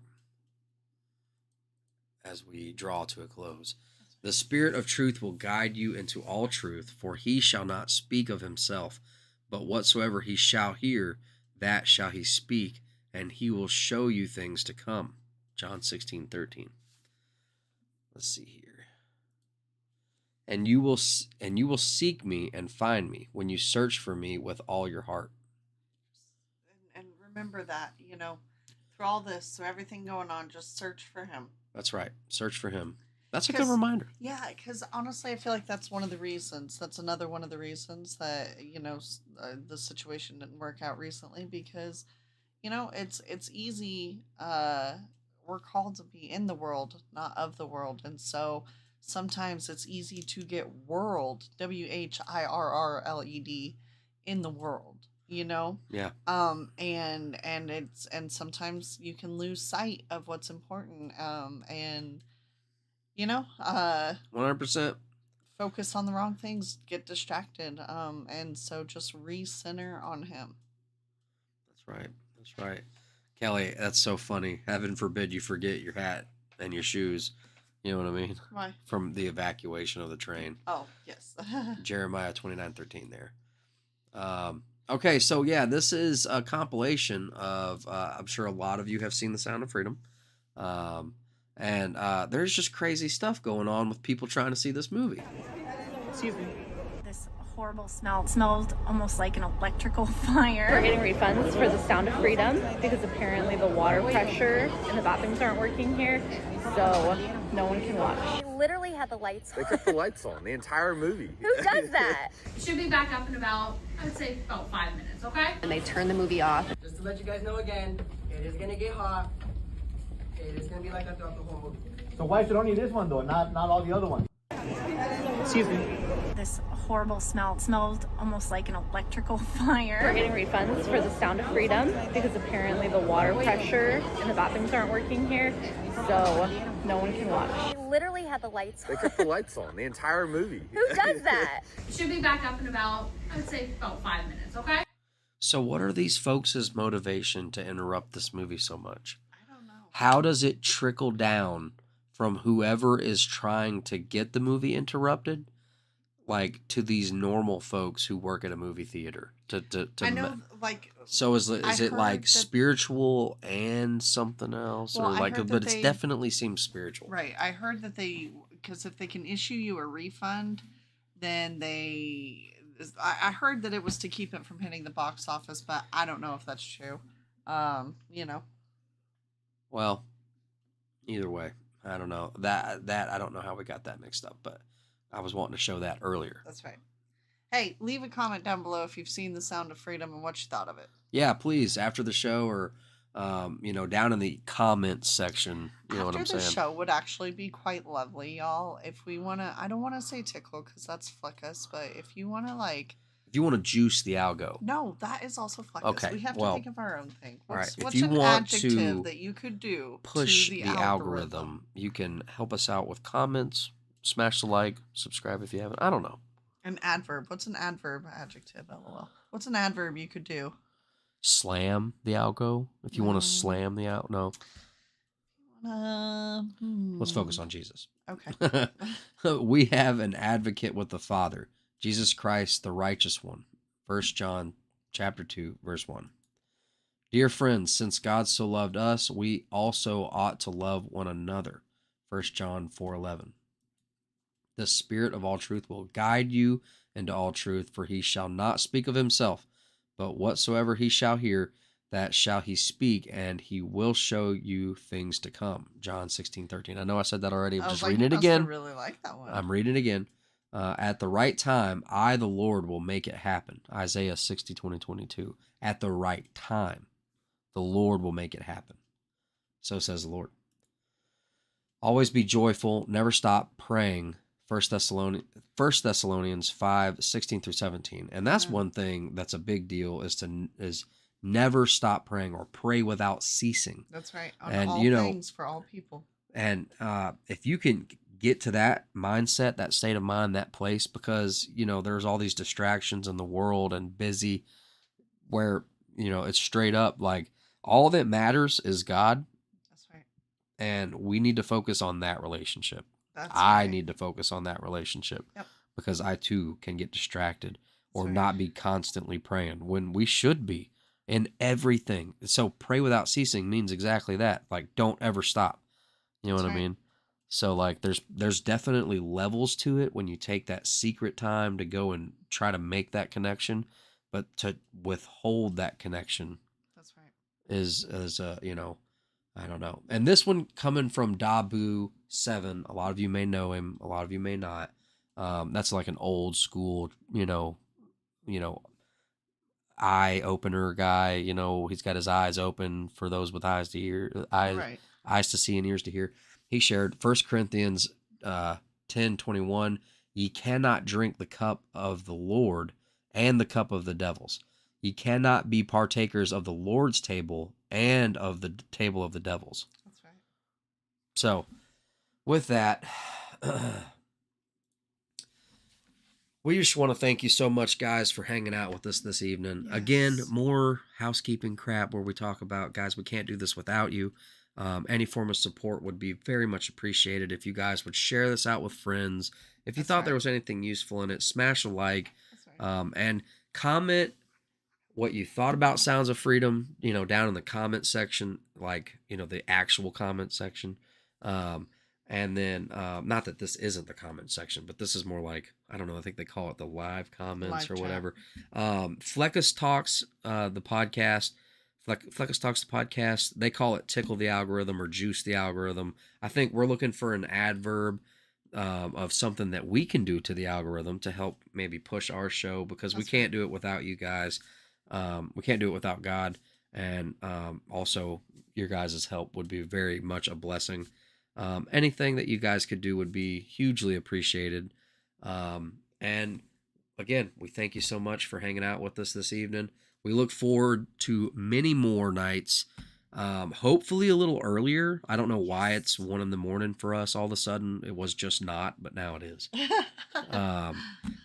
as we draw to a close. The Spirit of truth will guide you into all truth, for he shall not speak of himself, but whatsoever he shall hear, that shall he speak, and he will show you things to come. John 16:13. Let's see here. And you will seek me and find me when you search for me with all your heart. And remember that, through all this, through everything going on, just search for him. That's right. Search for him. That's a good reminder. Yeah, because honestly, I feel like that's one of the reasons. That's another one of the reasons that, the situation didn't work out recently because, it's easy. We're called to be in the world, not of the world. And so sometimes it's easy to get world, WHIRRLED, in the world, Yeah. And sometimes you can lose sight of what's important. 100%. Focus on the wrong things, get distracted. And so just re-center on him. That's right. Kelly, that's so funny. Heaven forbid you forget your hat and your shoes. You know what I mean? Why? From the evacuation of the train. Oh, yes. Jeremiah 29:13 there. Okay, so yeah, this is a compilation of, I'm sure a lot of you have seen The Sound of Freedom. And there's just crazy stuff going on with people trying to see this movie. Excuse me. This horrible smell. It smelled almost like an electrical fire. We're getting refunds for The Sound of Freedom because apparently the water pressure in the bathrooms aren't working here, so no one can watch. They literally had the lights on. They kept the lights on the entire movie. Who does that? Should be back up in about, I would say, about 5 minutes, okay? And they turn the movie off. Just to let you guys know again, it is gonna get hot. It is gonna be like that throughout the whole movie. So why should only this one though, not all the other ones? Excuse me. This horrible smell. It smelled almost like an electrical fire. We're getting refunds for The Sound of Freedom because apparently the water pressure in the bathrooms aren't working here, so no one can watch. They literally had the lights on. They kept the lights on the entire movie. Who does that? Should be back up in about, I would say, about 5 minutes, okay? So what are these folks' motivation to interrupt this movie so much? How does it trickle down from whoever is trying to get the movie interrupted, like to these normal folks who work at a movie theater? I know, So is it like spiritual and something else, Well, or like? But it they definitely seems spiritual. Right. I heard that because if they can issue you a refund, then they I heard that it was to keep it from hitting the box office, but I don't know if that's true. You know. Well, either way, I don't know. That I don't know how we got that mixed up, but I was wanting to show that earlier. That's right. Hey, leave a comment down below if you've seen The Sound of Freedom and what you thought of it. Yeah, please, after the show or down in the comments section. You know what I'm After the saying? show would actually be quite lovely, y'all. If we want to, I don't want to say tickle because that's flick us, but if you want to If you want to juice the algo. no, that is also flick Okay, us. We have to think of our own thing. What's if you an want adjective to that you could do push to the algorithm, you can help us out with comments, smash the like, subscribe if you haven't. I don't know. An adverb. What's an adverb adjective? LOL. What's an adverb you could do? Slam the algo. If you want to slam the no. Let's focus on Jesus. Okay. We have an advocate with the Father, Jesus Christ, the righteous one. 1 John chapter 2, verse 1. Dear friends, since God so loved us, we also ought to love one another. 1 John 4:11. The Spirit of all truth will guide you into all truth, for he shall not speak of himself, but whatsoever he shall hear, that shall he speak, and he will show you things to come. John 16:13. I know I said that already. I'm just reading it again. I really like that one. I'm reading it again. At the right time, I, the Lord, will make it happen. Isaiah 60:20-22. At the right time, the Lord will make it happen. So says the Lord. Always be joyful. Never stop praying. 1 Thessalonians 5:16-17. And that's one thing that's a big deal is never stop praying or pray without ceasing. That's right. On and all things for all people. And if you can get to that mindset, that state of mind, that place, because there's all these distractions in the world and busy, where it's straight up like all that matters is God. That's right. And we need to focus on that relationship. I need to focus on that relationship. Yep. Because I too can get distracted or not be constantly praying when we should be in everything. So pray without ceasing means exactly that. Like, don't ever stop. You know what I mean? So like there's definitely levels to it when you take that secret time to go and try to make that connection, but to withhold that connection. That's right. Is I don't know. And this one coming from Dabu7, a lot of you may know him, a lot of you may not. That's like an old school, eye opener guy. He's got his eyes open for those with eyes to hear, eyes to see and ears to hear. He shared 1 Corinthians 10:21. Ye cannot drink the cup of the Lord and the cup of the devils. Ye cannot be partakers of the Lord's table and of the table of the devils. That's right. So, with that, we just want to thank you so much, guys, for hanging out with us this evening. Yes. Again, more housekeeping crap where we talk about, guys, we can't do this without you. Any form of support would be very much appreciated if you guys would share this out with friends. If you thought there was anything useful in it, smash a like, and comment what you thought about Sounds of Freedom, down in the comment section, like, the actual comment section. And then, not that this isn't the comment section, but this is more like, I don't know, I think they call it the live comments or whatever. Fleckus Talks, the podcast, Fleckus Talks, the podcast, they call it Tickle the Algorithm or Juice the Algorithm. I think we're looking for an adverb of something that we can do to the algorithm to help maybe push our show, because we can't do it without you guys. We can't do it without God. And also, your guys' help would be very much a blessing. Anything that you guys could do would be hugely appreciated. And again, we thank you so much for hanging out with us this evening. We look forward to many more nights, hopefully a little earlier. I don't know why it's 1 a.m. for us all of a sudden. It was just not, but now it is.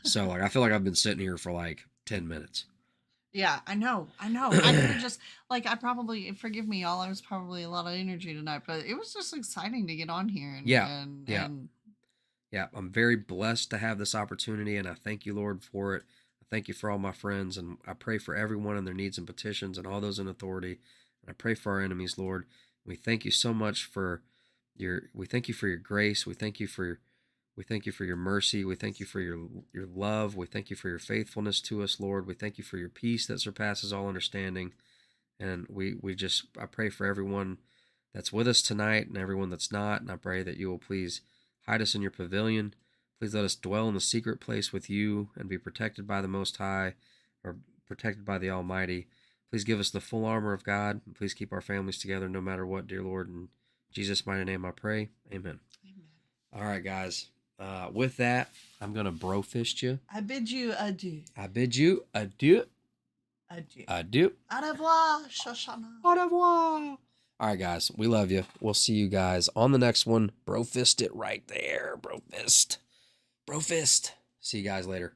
So I feel like I've been sitting here for like 10 minutes. Yeah, I know. I could have just, forgive me, y'all, I was probably a lot of energy tonight, but it was just exciting to get on here. And I'm very blessed to have this opportunity, and I thank you, Lord, for it. I thank you for all my friends, and I pray for everyone and their needs and petitions and all those in authority. And I pray for our enemies, Lord. We thank you so much we thank you for your grace. We thank you for We thank you for your mercy. We thank you for your love. We thank you for your faithfulness to us, Lord. We thank you for your peace that surpasses all understanding. And I pray for everyone that's with us tonight and everyone that's not. And I pray that you will please hide us in your pavilion. Please let us dwell in the secret place with you and be protected by the Most High, or protected by the Almighty. Please give us the full armor of God. And please keep our families together no matter what, dear Lord. In Jesus' mighty name I pray. Amen. All right, guys. With that, I'm going to bro-fist you. I bid you adieu. I bid you adieu. Adieu. Adieu. Au revoir, Shoshana. Au revoir. All right, guys. We love you. We'll see you guys on the next one. Bro-fist it right there. Bro-fist. Bro-fist. See you guys later.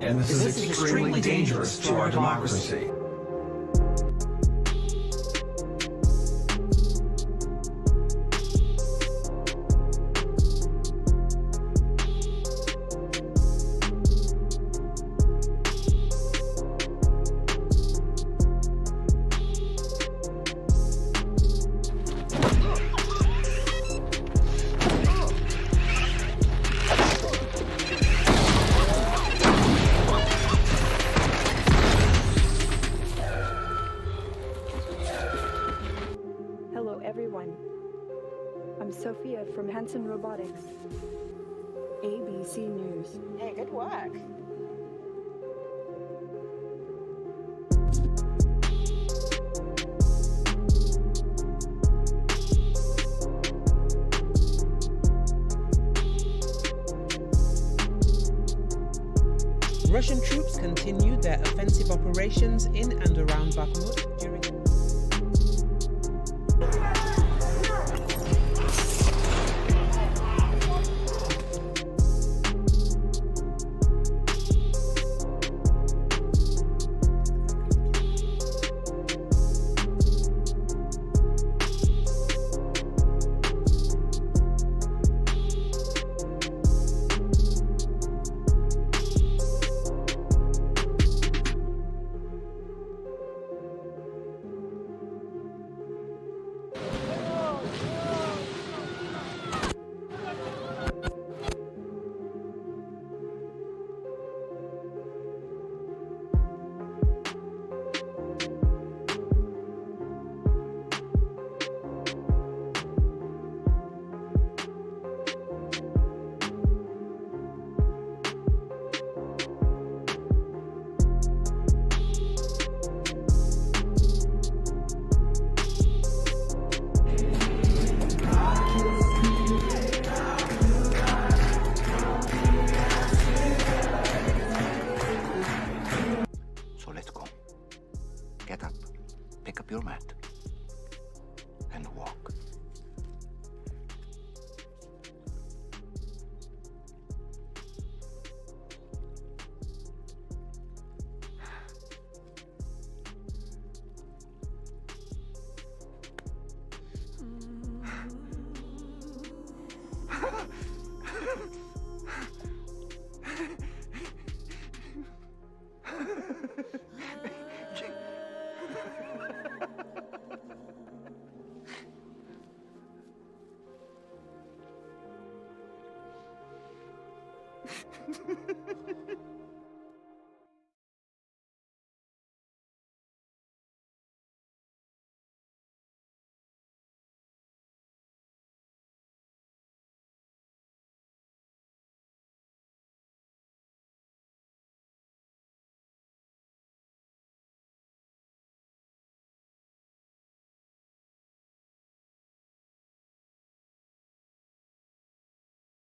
And this is extremely dangerous to our democracy. Robotics. ABC News. Hey, good work. Russian troops continued their offensive operations in and around Bakhmut during